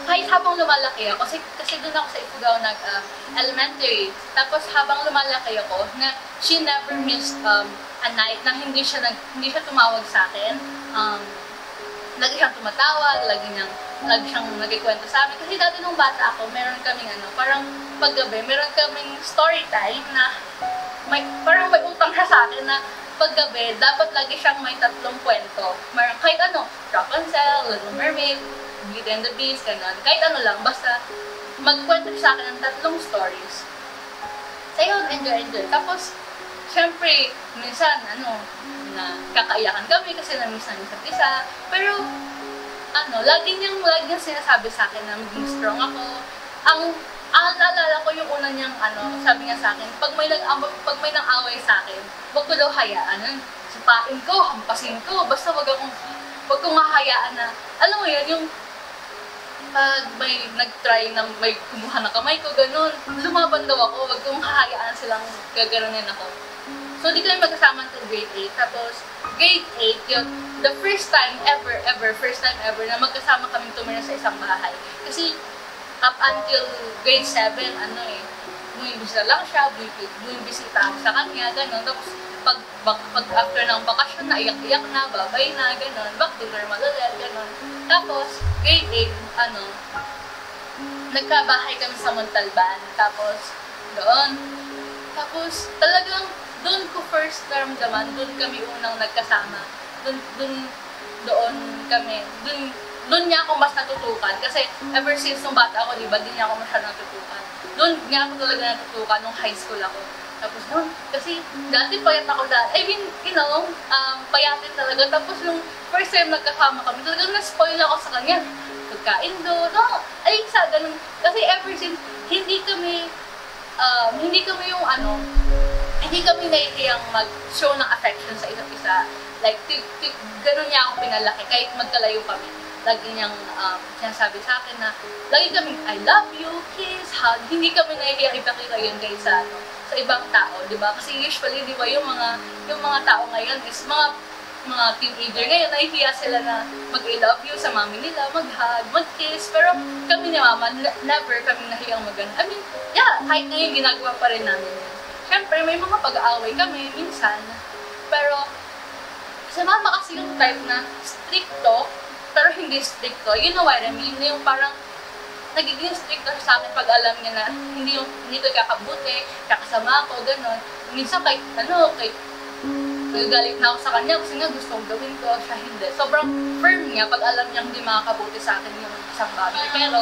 kahit habang lumalaki ako, kasi doon ako sa Ifugao elementary. Tapos habang lumalaki ako, she never missed a night na hindi siya tumawag sa akin. Lagi siyang tumatawag, lagi siyang nagkikwento sa amin. Kasi dati nung bata ako, meron kaming parang paggabi, meron kaming story time na parang may utang siya sa akin na paggabi, dapat lagi siyang may 3 kwento. Kahit Rapunzel, Little Mermaid, Beauty and the Beast, gano'n. Kahit lang, basta magkwento siya sa akin ng 3 stories. So yun, enjoy. Tapos, syempre, minsan, na kakaiyakan kami kasi na-miss namin isa't isa. Pero, lagi niyang sinasabi sa akin na maging strong ako. Naalala ko yung una niyang, sabi niya sa akin, pag may nang-away sa akin, wag ko daw hayaan. Sipain ko, hampasin ko, basta wag kong hahayaan na, alam mo yun, yung pag may nag-try na may kumuha ng kamay ko, ganun, lumaban daw ako, wag kong hahayaan silang gaganunin ako. So, di kami magkasama until grade 8. Tapos, grade 8, yun, the first time ever na magkasama kaming tumira sa isang bahay. Kasi, up until grade 7, bumibisita lang siya, bumibisita ako sa kanya, gano'n. Tapos, pag after ng bakasyon na, iyak-iyak na, babay na, gano'n. Back to normal ulit, gano'n. Tapos, grade 8, nagkabahay kami sa Montalban. Tapos, talagang, doon ko first naramdaman, doon kami unang nagkasama. Doon niya ako mas natutukan. Kasi ever since nung bata ako, diba, di niya ako masyadong natutukan. Doon niya ako talaga natutukan nung high school ako. Tapos noon, kasi dati payat ako dati. Payatin talaga. Tapos nung first time nagkasama kami, talagang na-spoil ako sa kanya. Pagkain doon, ganun. Kasi ever since, hindi kami nahihiyang mag-show ng affection sa isa't isa. Like, ganun niya ako pinalaki, kahit magkalayo kami. Lagi niyang sinasabi sa akin na, lagi kami, I love you, kiss, hug. Hindi kami nahihiyang ipakita yun kahit sa ibang tao, di ba? Kasi usually, di ba, yung mga tao ngayon is mga teenager ngayon, nahihiya sila na mag-I love you sa mami nila, mag-hug, mag-kiss. Pero kami ni mama, never kami nahiyang mag-gano'n. Kahit ngayon, ginagawa pa rin namin yun. Siyempre, may mga pag-aaway kami, minsan. Pero, sa mama kasi yung type na stricto, pero hindi stricto. You know what I mean? Yung parang, nagiging stricto sa akin pag alam niya na hindi ko kakabuti, kakasama ako, gano'n. Minsan kahit nagagalit na ako sa kanya kasi nga gusto kong gawin ko, siya hindi. Sobrang firm niya pag alam niya hindi makakabuti sa akin yung isang bagay.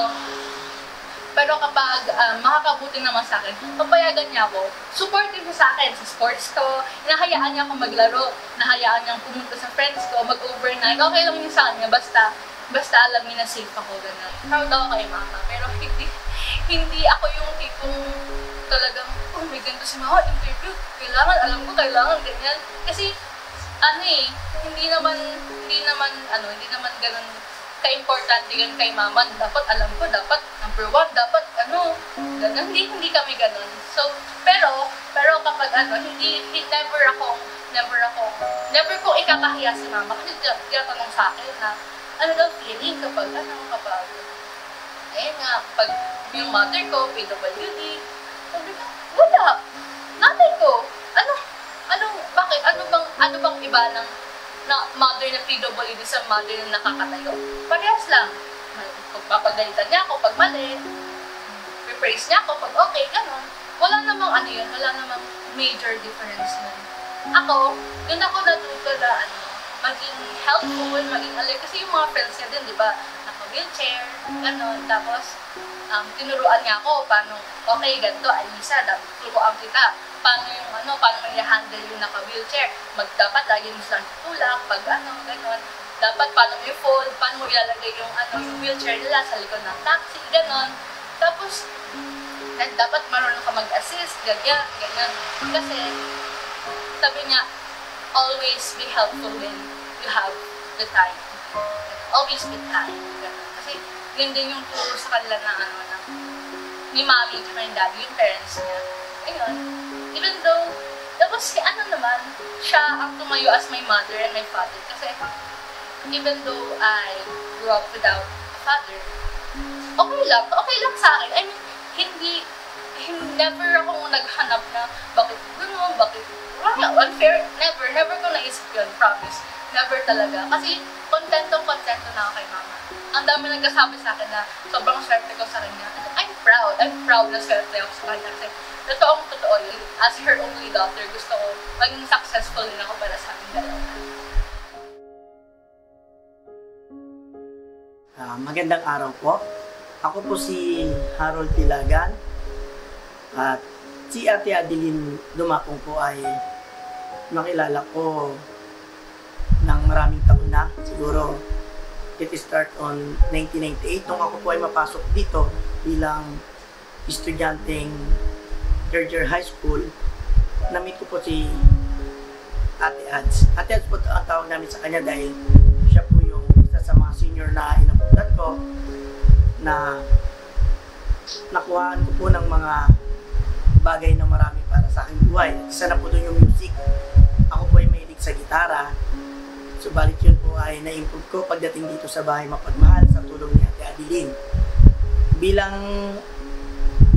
Pero kapag makakabuti naman sa akin, papayagan niya ako. Supportive siya sa akin sa sports ko. Nahayaan niya akong maglaro. Nahayaan niya akong pumunta sa friends ko, mag-overnight. Okay lang yun sa kanya, basta alam niya na safe ako, gano'n. Proud ako kay mama. Pero hindi ako yung tipong talagang, may ganito si mama, interview. Alam ko, kailangan, ganyan. Kasi, hindi naman ganun ka-importante yun kay mama. Dapat alam ko, dapat number 1, dapat ganun. Hindi kami ganun. So, pero kapag never ko ikakahiya si mama. Kasi tinatanong sa akin na, ano daw feeling kapag pag yung mother ko, PWD, sabi ko, wala. Nanay ko, bakit? Ano iba ng mother na PWD sa mother na nakakatayo. Parehas lang. Pagpapagalitan niya ako pag mali, praise niya ako pag okay, gano'n. Wala namang ano yun, wala namang major difference nun. Ako, yun ako natuto na maging helpful, maging alert. Kasi yung mga friends niya din, di ba, naka-wheelchair, gano'n. Tapos, tinuruan niya ako paano, okay, ganito, Alisa, turuan kita. Paano yung paano mo i-handle yung naka-wheelchair. Dapat lagi mo silang tutulak, pag gano'n. Dapat paano mo i-fold, paano mo ilalagay yung wheelchair nila sa likod ng taxi, gano'n. Tapos, dapat marunong ka mag-assist, ganyan. Kasi, sabi niya, always be helpful when you have the time. Always be kind. Ganun. Kasi, yun din yung turo sa kanila na ni mommy at ni daddy, yung parents niya. Ayun. Even though, tapos si naman, siya ang tumayo as my mother and my father. Kasi, even though I grew up without a father, okay lang sa akin. I mean, never akong naghanap na bakit gano'n, bakit unfair. Never ko naisip yun, promise. Never talaga. Kasi kontento na ako kay mama. Ang dami nagkasabi sa akin na sobrang swerte ko sa kanya. I'm proud na swerte ako sa kanya. Kasi totoo yun. As her only daughter, gusto ko maging successful din ako para sa aking dalawa. Magandang araw po. Ako po si Harold Tilagan at si Ate Adeline Dumakong po ay nakilala ko ng maraming taon na. Siguro it start on 1998 nung ako po ay mapasok dito bilang estudyanteng third year high school. Na-meet ko po si Ate Ads. Ate Ads po ang tawag namin sa kanya dahil siya po yung isa sa mga senior na inabutan ko na nakuhaan ko po ng mga bagay na marami para sa aking buhay. Isa na po doon yung music. Ako po ay mahilig sa gitara. Subalit yun po ay na-improve ko pagdating dito sa bahay mapagmahal sa tulong ni Ate Adeline. Bilang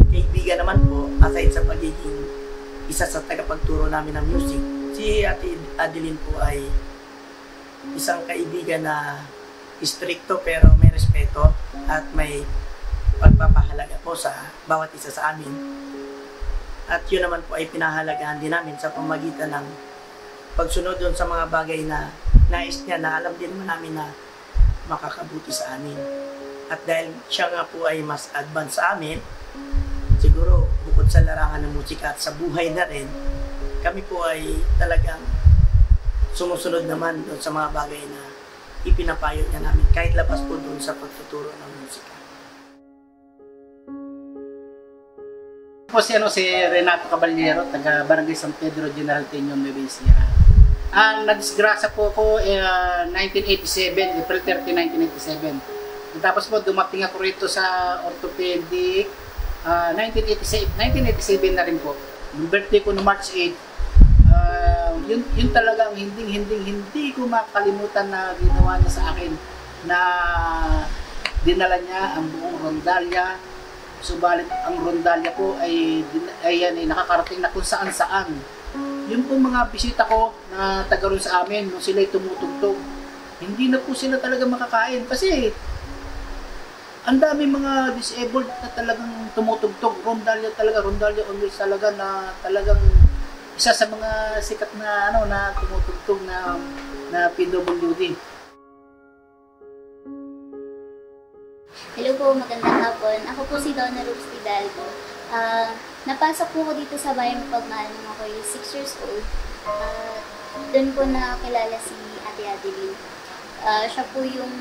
kaibigan naman po, aside sa pagiging isa sa tagapagturo namin ng music, si Ate Adeline po ay isang kaibigan na stricto pero may respeto at may pagpapahalaga po sa bawat isa sa amin. At yun naman po ay pinahalagahan din namin sa pamagitan ng pagsunod doon sa mga bagay na nais niya na alam din naman namin na makakabuti sa amin. At dahil siya nga po ay mas advanced sa amin, siguro bukod sa larangan ng musika at sa buhay na rin, kami po ay talagang sumusunod naman doon sa mga bagay na ipinapayo niya namin kahit labas po doon sa pagtuturo ng musika. Po si Renato Caballero, taga Barangay San Pedro, General Teño, Nueva Ecija. Nadisgrasya po ako 1987, April 30, 1987. Tapos po dumating ako rito sa orthopedic 1987 na rin po. Yung birthday ko no March 8. Yun talaga ang hindi ko makalimutan na ginawa niya sa akin, na dinala niya ang buong rondalya. Subalit ang rondalya po ay nakakarating na kung saan. Yung po mga bisita ko na taga ron sa amin, nung sila'y tumutugtog, hindi na po sila talaga makakain kasi ang dami mga disabled na talagang tumutugtog. Rondalya always talaga na talagang isa sa mga sikat na na tumutugtog na PWD. Hello po, magandang hapon. Ako po si Donna Rose Hidalgo. Napasok po ko dito sa bayan mapagmahal nung ako 6 years old. Doon po nakilala si Ate Adeline. Siya po yung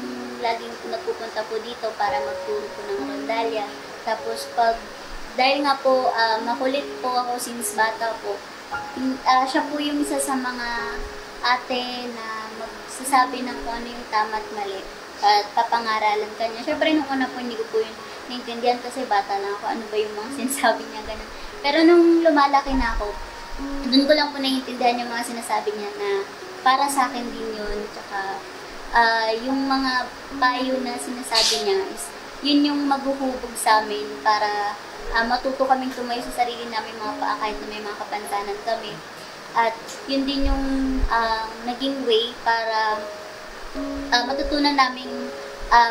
laging nagpupunta po dito para magturo po ng rondalya. Tapos dahil nga po makulit po ako since bata po, siya po yung isa sa mga ate na magsasabi ng kung ano yung tama at mali at papangaralan ka niya. Siyempre nung una po hindi ko po yun naintindihan kasi bata lang ako, ano ba yung mga sinasabi niya, ganun. Pero nung lumalaki na ako, doon ko lang po naiintindihan yung mga sinasabi niya na para sa akin din yun. Tsaka yung mga payo na sinasabi niya is yun yung maghuhubog sa amin para matuto kaming tumayo sa sarili namin mga paa kahit na may mga kapansanan kami. At yun din yung naging way para matutunan namin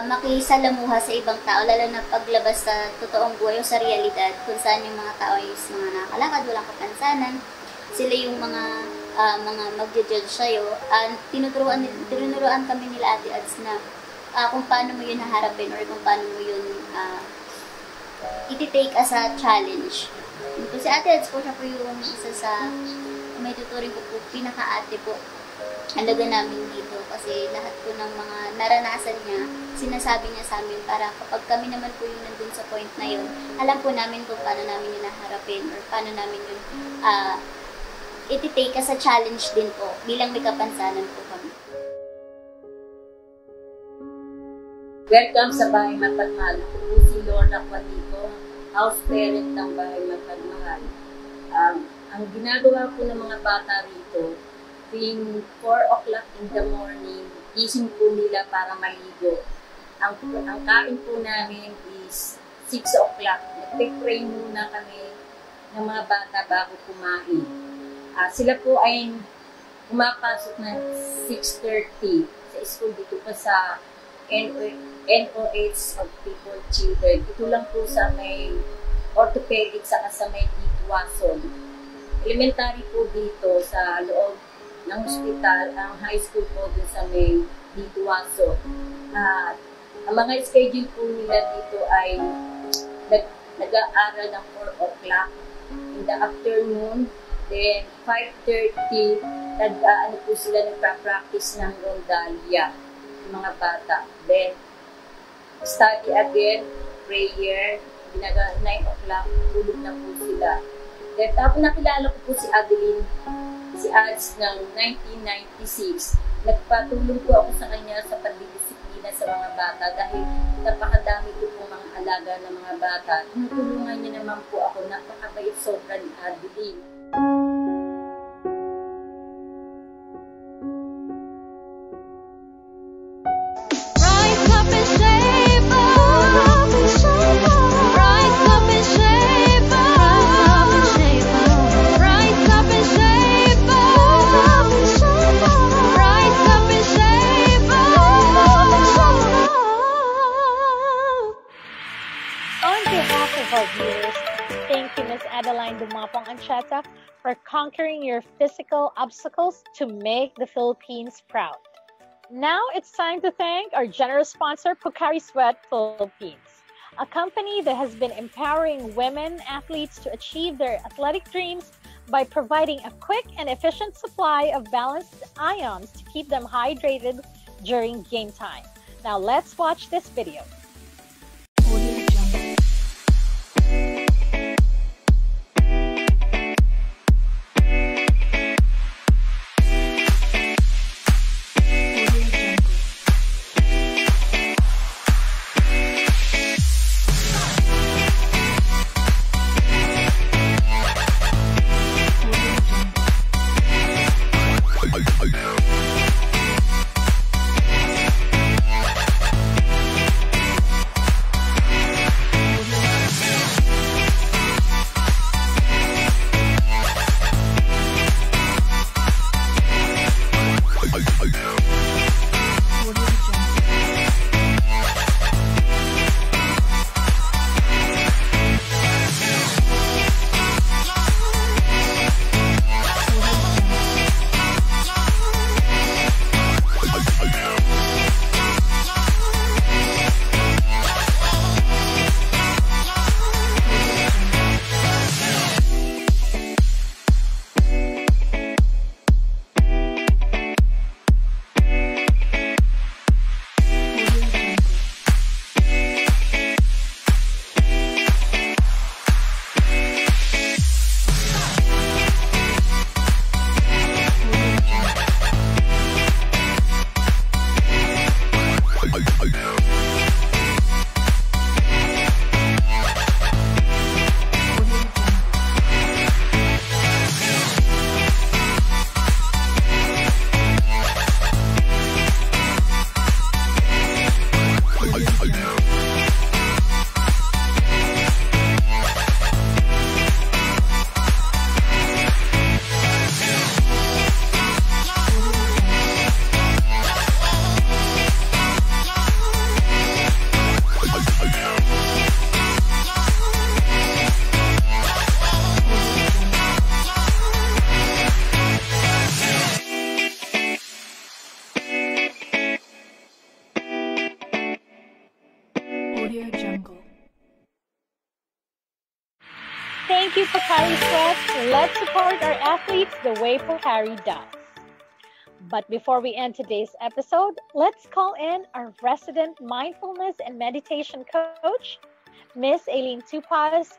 makisalamuha sa ibang tao, lalo na paglabas sa totoong buhay o sa realidad, kung saan yung mga tao ay mga nakakalakad, walang kapansanan. Sila yung mga magja-judge sa'yo. Tinuturuan kami nila Ate Ads na kung paano mo yun haharapin or kung paano mo yun iti-take as a challenge. Ito si Ate Ads po, siya po yung isa sa may tuturing ko po, pinaka-ate po alaga namin dito kasi lahat po ng mga naranasan niya, sinasabi niya sa amin para kapag kami naman po yung nandun sa point na yun, alam po namin kung paano namin yun naharapin or paano namin yun iti-take as a challenge din po bilang may kapansanan po kami. Welcome sa Bahay Mapagmahal. Ako po si Lorna Quatico, house parent ng Bahay Mapagmahal. Ang ginagawa po ng mga bata rito, tuwing 4 o'clock in the morning, gising po nila para maligo. Ang kain po namin is 6 o'clock. Nagpe-pray muna kami ng mga bata bago kumain. Sila po ay pumapasok na 6:30 sa school dito pa sa NOH of People Children. Ito lang po sa may orthopedic saka sa may Ditwason. Elementary po dito sa loob ng hospital, ang high school po dito sa may Ditwason. Ang mga schedule po nila dito ay nag-aaral ng 4 o'clock in the afternoon. Then, 5:30, nag-ano po sila, nagpa-practice ng rondalya, yung mga bata. Then, study again, prayer, 9 o'clock, tulog na po sila. Then, tapos nakilala ko po si Adeline, si Ads ng 1996. Nagpatulong po ako sa kanya sa pagdidisiplina sa mga bata dahil napakadami ko po mga alaga ng mga bata. Tinutulungan niya naman po ako, napakabait sobra ni Adeline. Thank you, Ms. Adeline Dumapong-Ancheta, for conquering your physical obstacles to make the Philippines proud. Now it's time to thank our generous sponsor, Pocari Sweat Philippines, a company that has been empowering women athletes to achieve their athletic dreams by providing a quick and efficient supply of balanced ions to keep them hydrated during game time. Now let's watch this video. Harry Sweat, let's support our athletes the way Harry does. But before we end today's episode, let's call in our resident mindfulness and meditation coach, Miss Aileen Tupas,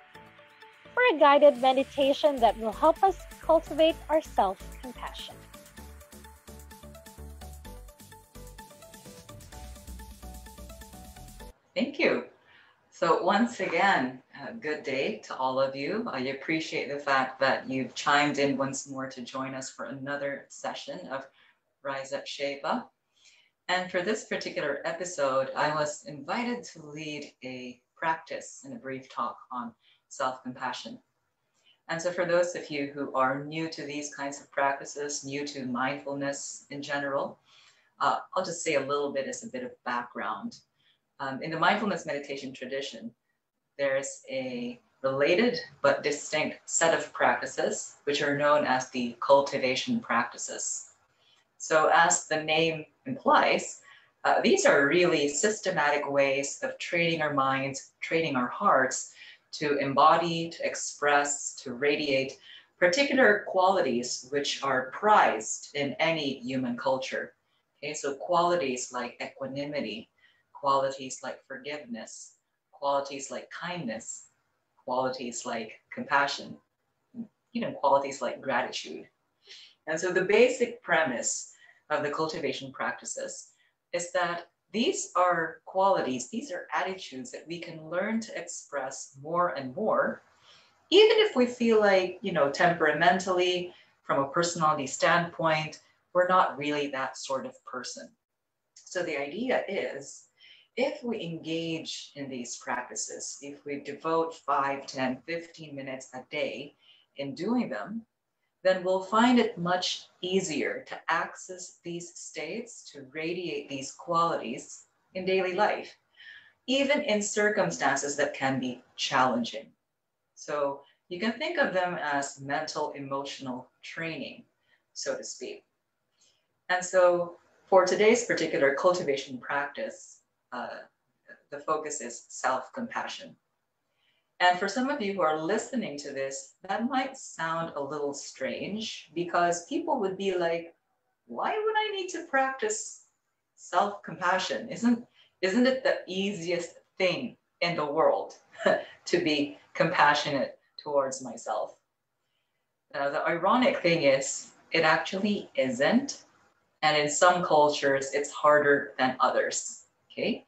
for a guided meditation that will help us cultivate our self-compassion. Thank you. So once again, good day to all of you. I appreciate the fact that you've chimed in once more to join us for another session of Rise Up, Shape Up. And for this particular episode, I was invited to lead a practice and a brief talk on self-compassion. And so for those of you who are new to these kinds of practices, new to mindfulness in general, I'll just say a little bit as a bit of background. In the mindfulness meditation tradition, there's a related but distinct set of practices which are known as the cultivation practices. So as the name implies, these are really systematic ways of training our minds, training our hearts to embody, to express, to radiate particular qualities which are prized in any human culture. Okay, so qualities like equanimity, qualities like forgiveness, qualities like kindness, qualities like compassion, even qualities like gratitude. And so the basic premise of the cultivation practices is that these are qualities, these are attitudes that we can learn to express more and more, even if we feel like, temperamentally, from a personality standpoint, we're not really that sort of person. So the idea is, if we engage in these practices, if we devote 5, 10, 15 minutes a day in doing them, then we'll find it much easier to access these states, to radiate these qualities in daily life, even in circumstances that can be challenging. So you can think of them as mental, emotional training, so to speak. And so for today's particular cultivation practice, the focus is self-compassion. And for some of you who are listening to this, that might sound a little strange because people would be like, why would I need to practice self-compassion? Isn't it the easiest thing in the world to be compassionate towards myself? The ironic thing is, it actually isn't. And in some cultures, it's harder than others. Okay,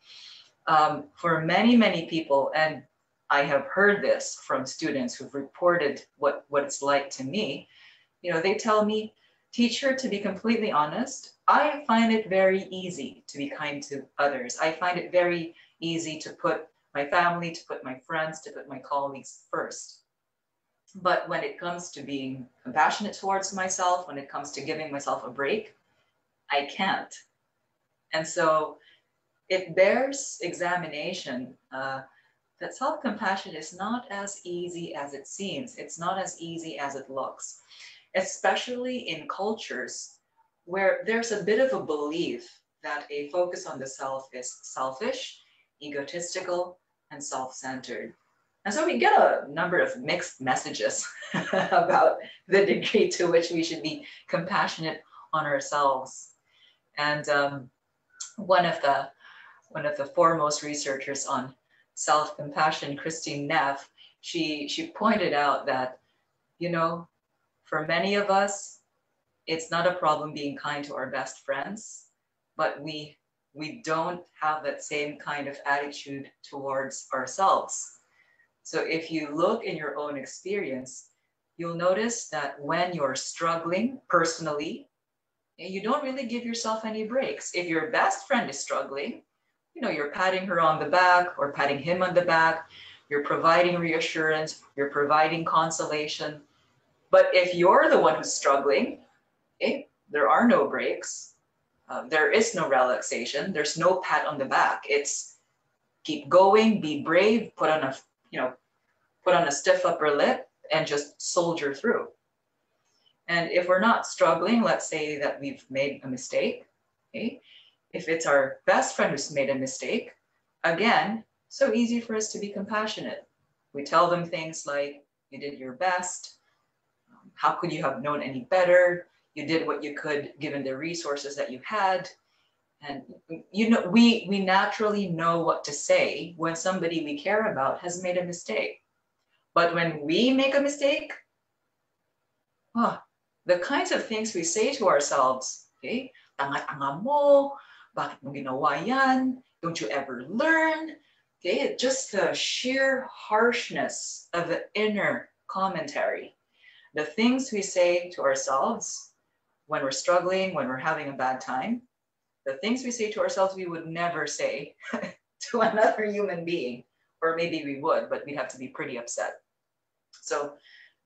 for many, many people, and I have heard this from students who've reported what it's like to me, they tell me, teacher, to be completely honest, I find it very easy to be kind to others. I find it very easy to put my family, to put my friends, to put my colleagues first. But when it comes to being compassionate towards myself, when it comes to giving myself a break, I can't. And so it bears examination that self-compassion is not as easy as it seems. It's not as easy as it looks, especially in cultures where there's a bit of a belief that a focus on the self is selfish, egotistical, and self-centered. And so we get a number of mixed messages about the degree to which we should be compassionate on ourselves. And one of the foremost researchers on self-compassion, Christine Neff, she pointed out that, for many of us, it's not a problem being kind to our best friends, but we don't have that same kind of attitude towards ourselves. So if you look in your own experience, you'll notice that when you're struggling personally, you don't really give yourself any breaks. If your best friend is struggling, you're patting her on the back or patting him on the back, you're providing reassurance, you're providing consolation. But if you're the one who's struggling, there are no breaks. There is no relaxation. There's no pat on the back. It's keep going, be brave, put on a stiff upper lip and just soldier through. And if we're not struggling, let's say that we've made a mistake, okay? If it's our best friend who's made a mistake, again, so easy for us to be compassionate. We tell them things like, You did your best. How could you have known any better? You did what you could given the resources that you had. And we naturally know what to say when somebody we care about has made a mistake. But when we make a mistake, the kinds of things we say to ourselves, okay, tanga-tanga mo, bakit mo ginawa yan? Don't you ever learn? Okay, just the sheer harshness of the inner commentary. The things we say to ourselves when we're struggling, when we're having a bad time, the things we say to ourselves we would never say to another human being, or maybe we would, but we'd have to be pretty upset. So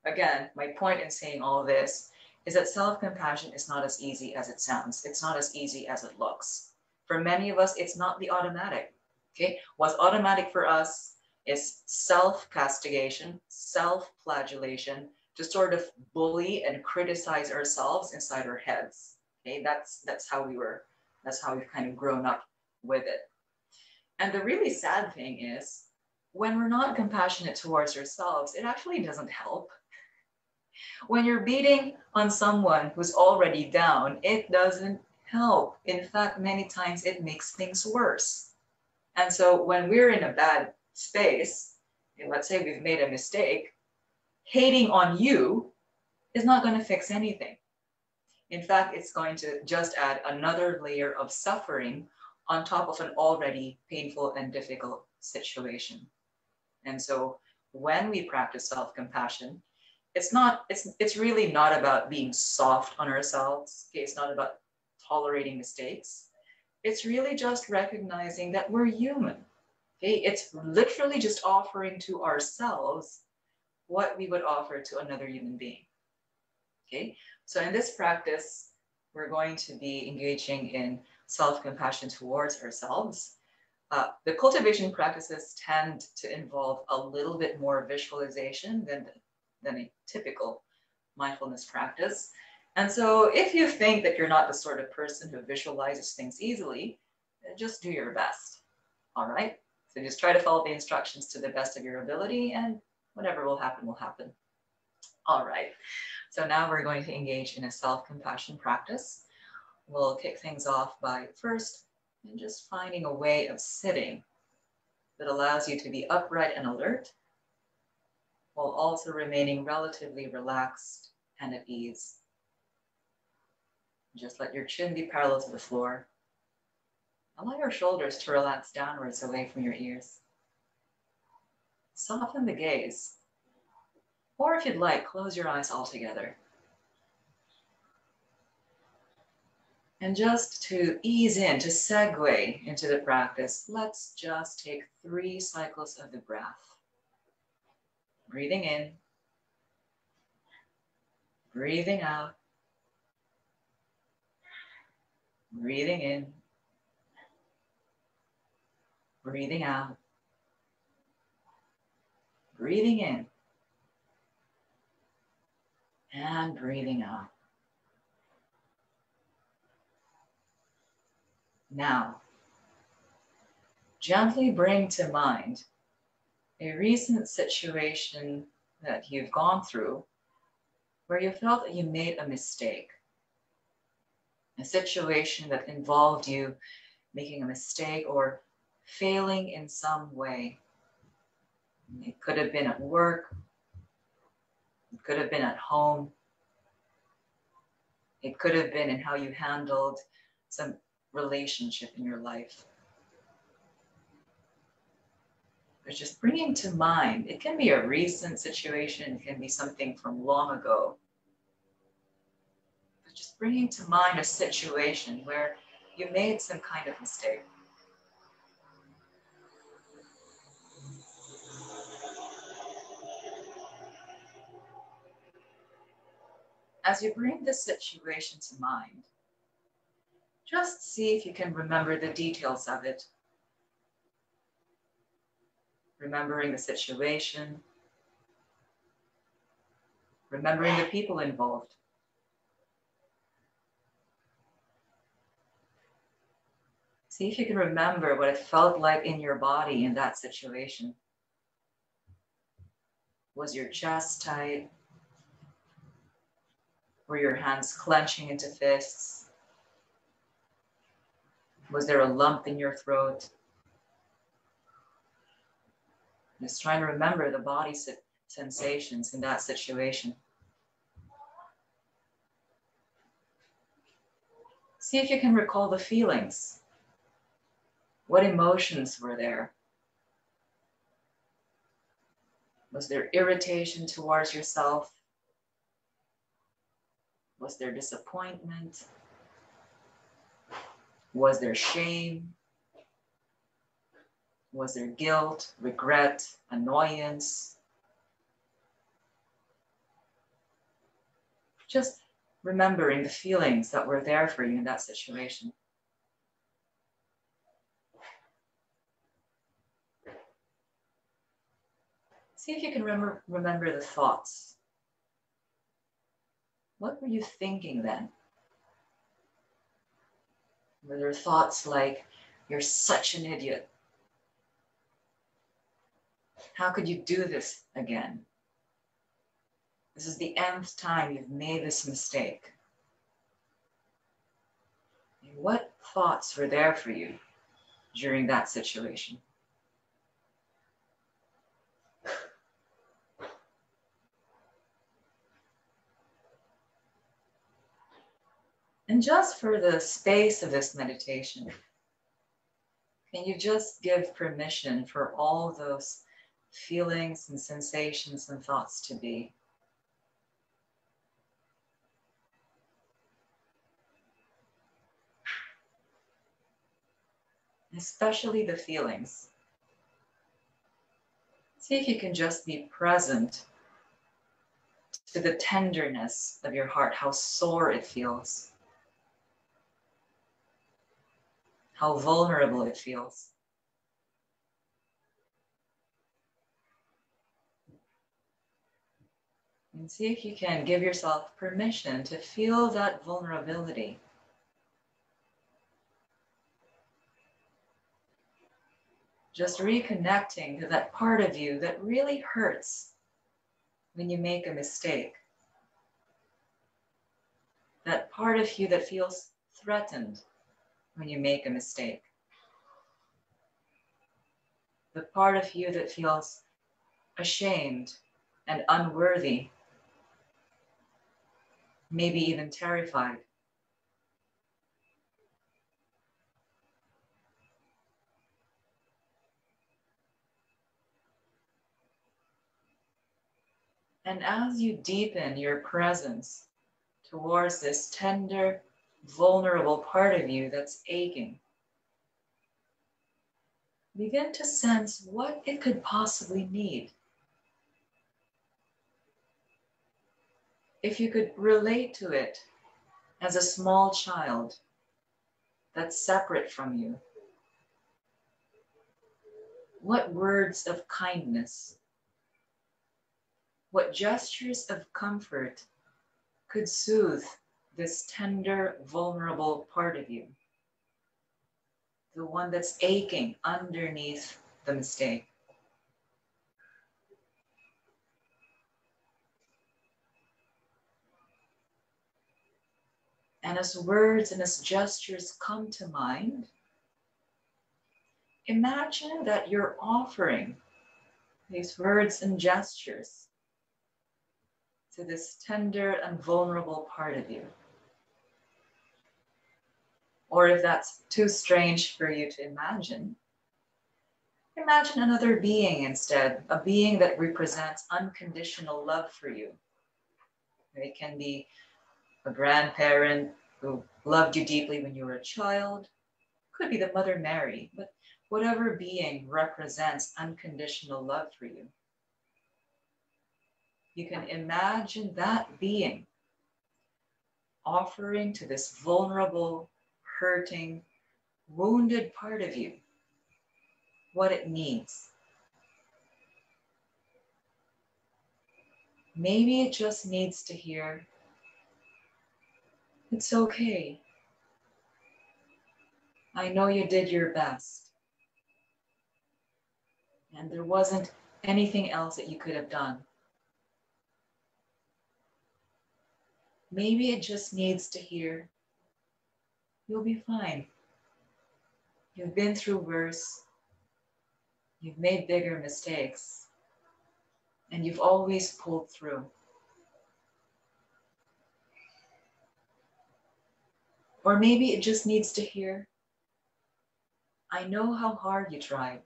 again, my point in saying all this is that self-compassion is not as easy as it sounds. It's not as easy as it looks. For many of us, it's not the automatic. Okay, what's automatic for us is self-castigation, self-flagellation, to sort of bully and criticize ourselves inside our heads. Okay, that's how we've kind of grown up with it. And the really sad thing is, when we're not compassionate towards ourselves, it actually doesn't help. When you're beating on someone who's already down, it doesn't help. In fact, many times it makes things worse. And so when we're in a bad space, let's say we've made a mistake, hating on you is not going to fix anything. In fact, it's going to just add another layer of suffering on top of an already painful and difficult situation. And so when we practice self-compassion, it's really not about being soft on ourselves. Okay? It's not about tolerating mistakes. It's really just recognizing that we're human. Okay? It's literally just offering to ourselves what we would offer to another human being. Okay? So in this practice, we're going to be engaging in self-compassion towards ourselves. The cultivation practices tend to involve a little bit more visualization than a typical mindfulness practice. And so if you think that you're not the sort of person who visualizes things easily, just do your best. All right? So just try to follow the instructions to the best of your ability, and whatever will happen will happen. All right. So now we're going to engage in a self-compassion practice. We'll kick things off by first just finding a way of sitting that allows you to be upright and alert, while also remaining relatively relaxed and at ease. Just let your chin be parallel to the floor. Allow your shoulders to relax downwards away from your ears. Soften the gaze. Or if you'd like, close your eyes altogether. And just to ease in, to segue into the practice, let's just take 3 cycles of the breath. Breathing in, breathing out, breathing in, breathing out, breathing in, and breathing out. Now, gently bring to mind a recent situation that you've gone through where you felt that you made a mistake. A situation that involved you making a mistake or failing in some way. It could have been at work. It could have been at home. It could have been in how you handled some relationship in your life. But just bringing to mind, it can be a recent situation, it can be something from long ago. But just bringing to mind a situation where you made some kind of mistake. As you bring this situation to mind, just see if you can remember the details of it. Remembering the situation, remembering the people involved. See if you can remember what it felt like in your body in that situation. Was your chest tight? Were your hands clenching into fists? Was there a lump in your throat? Just trying to remember the body sensations in that situation. See if you can recall the feelings. What emotions were there? Was there irritation towards yourself? Was there disappointment? Was there shame? Was there guilt, regret, annoyance? Just remembering the feelings that were there for you in that situation. See if you can remember the thoughts. What were you thinking then? Were there thoughts like, you're such an idiot? How could you do this again? This is the nth time you've made this mistake. And what thoughts were there for you during that situation? And just for the space of this meditation, can you just give permission for all those feelings and sensations and thoughts to be? Especially the feelings. See if you can just be present to the tenderness of your heart, how sore it feels, how vulnerable it feels. And see if you can give yourself permission to feel that vulnerability. Just reconnecting to that part of you that really hurts when you make a mistake. That part of you that feels threatened when you make a mistake. The part of you that feels ashamed and unworthy, maybe even terrified. And as you deepen your presence towards this tender, vulnerable part of you that's aching, begin to sense what it could possibly need. If you could relate to it as a small child that's separate from you, what words of kindness, what gestures of comfort could soothe this tender, vulnerable part of you, the one that's aching underneath the mistake. And as words and as gestures come to mind, imagine that you're offering these words and gestures to this tender and vulnerable part of you. Or if that's too strange for you to imagine, imagine another being instead, a being that represents unconditional love for you. It can be a grandparent who loved you deeply when you were a child. Could be the Mother Mary, but whatever being represents unconditional love for you. You can imagine that being offering to this vulnerable, hurting, wounded part of you what it needs. Maybe it just needs to hear, "It's okay. I know you did your best. And there wasn't anything else that you could have done maybe it just needs to hear, you'll be fine. You've been through worse. You've made bigger mistakes. And you've always pulled through. Or maybe it just needs to hear, I know how hard you tried.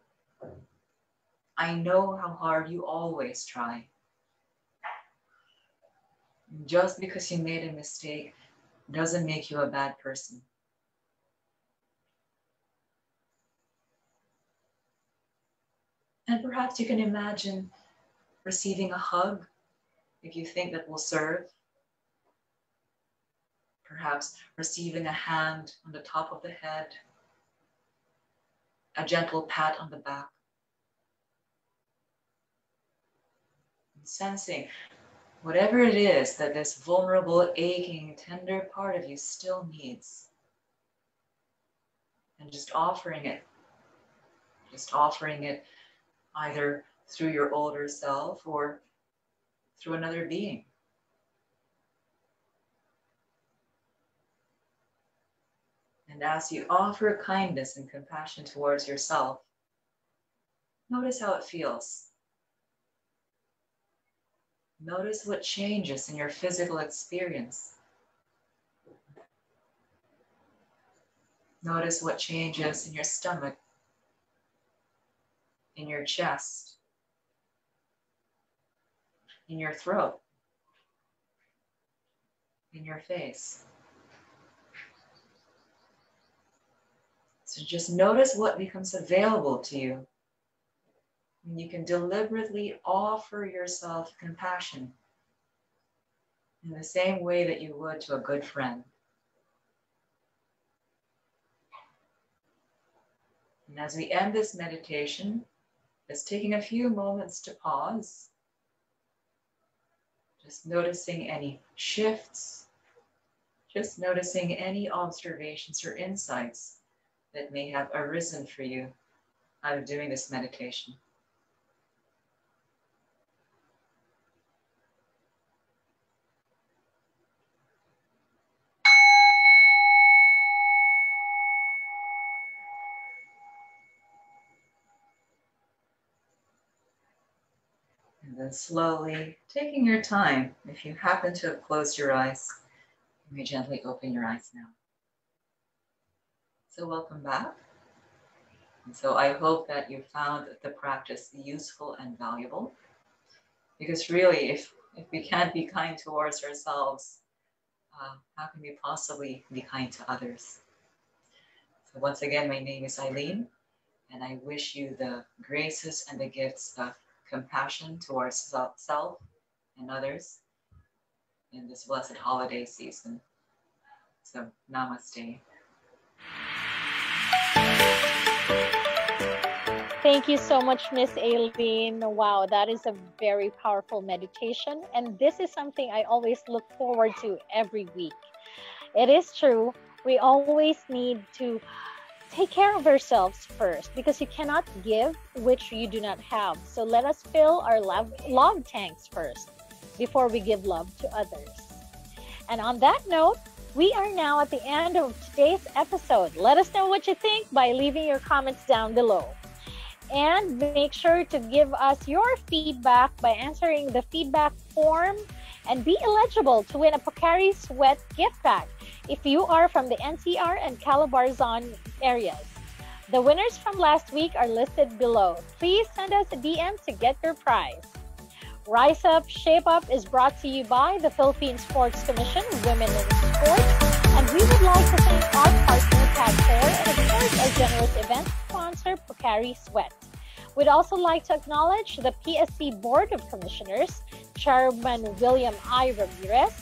I know how hard you always try. Just because you made a mistake doesn't make you a bad person. And perhaps you can imagine receiving a hug if you think that will serve. Perhaps receiving a hand on the top of the head, a gentle pat on the back. And sensing whatever it is that this vulnerable, aching, tender part of you still needs. And just offering it. Just offering it either through your older self or through another being. And as you offer kindness and compassion towards yourself, notice how it feels. Notice what changes in your physical experience. Notice what changes in your stomach, in your chest, in your throat, in your face. So just notice what becomes available to you when you can deliberately offer yourself compassion in the same way that you would to a good friend. And as we end this meditation, just taking a few moments to pause, just noticing any shifts, just noticing any observations or insights that may have arisen for you out of doing this meditation. And then slowly, taking your time, if you happen to have closed your eyes, you may gently open your eyes now. So welcome back. And so I hope that you found the practice useful and valuable. Because really, if we can't be kind towards ourselves, how can we possibly be kind to others? So once again, my name is Eileen, and I wish you the graces and the gifts of compassion towards self and others in this blessed holiday season. So namaste. Thank you so much, Miss Aileen. Wow, that is a very powerful meditation. And this is something I always look forward to every week. It is true, we always need to take care of ourselves first because you cannot give which you do not have. So let us fill our love tanks first before we give love to others. And on that note, we are now at the end of today's episode. Let us know what you think by leaving your comments down below. And make sure to give us your feedback by answering the feedback form and be eligible to win a Pocari Sweat gift bag if you are from the NCR and Calabarzon areas. The winners from last week are listed below. Please send us a DM to get your prize. Rise Up, Shape Up is brought to you by the Philippine Sports Commission, Women in Sports. And we would like to thank our partner, Tag4, and of course our generous event sponsor, Pocari Sweat. We'd also like to acknowledge the PSC Board of Commissioners, Chairman William I. Ramirez,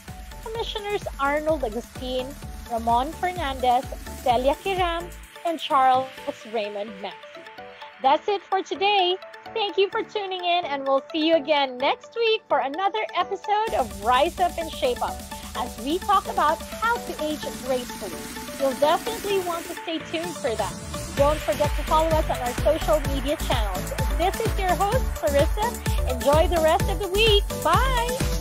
Commissioners Arnold Agustin, Ramon Fernandez, Celia Kiram, and Charles Raymond Maxey. That's it for today. Thank you for tuning in, and we'll see you again next week for another episode of Rise Up and Shape Up as we talk about how to age gracefully. You'll definitely want to stay tuned for that. Don't forget to follow us on our social media channels. This is your host, Clarissa. Enjoy the rest of the week. Bye!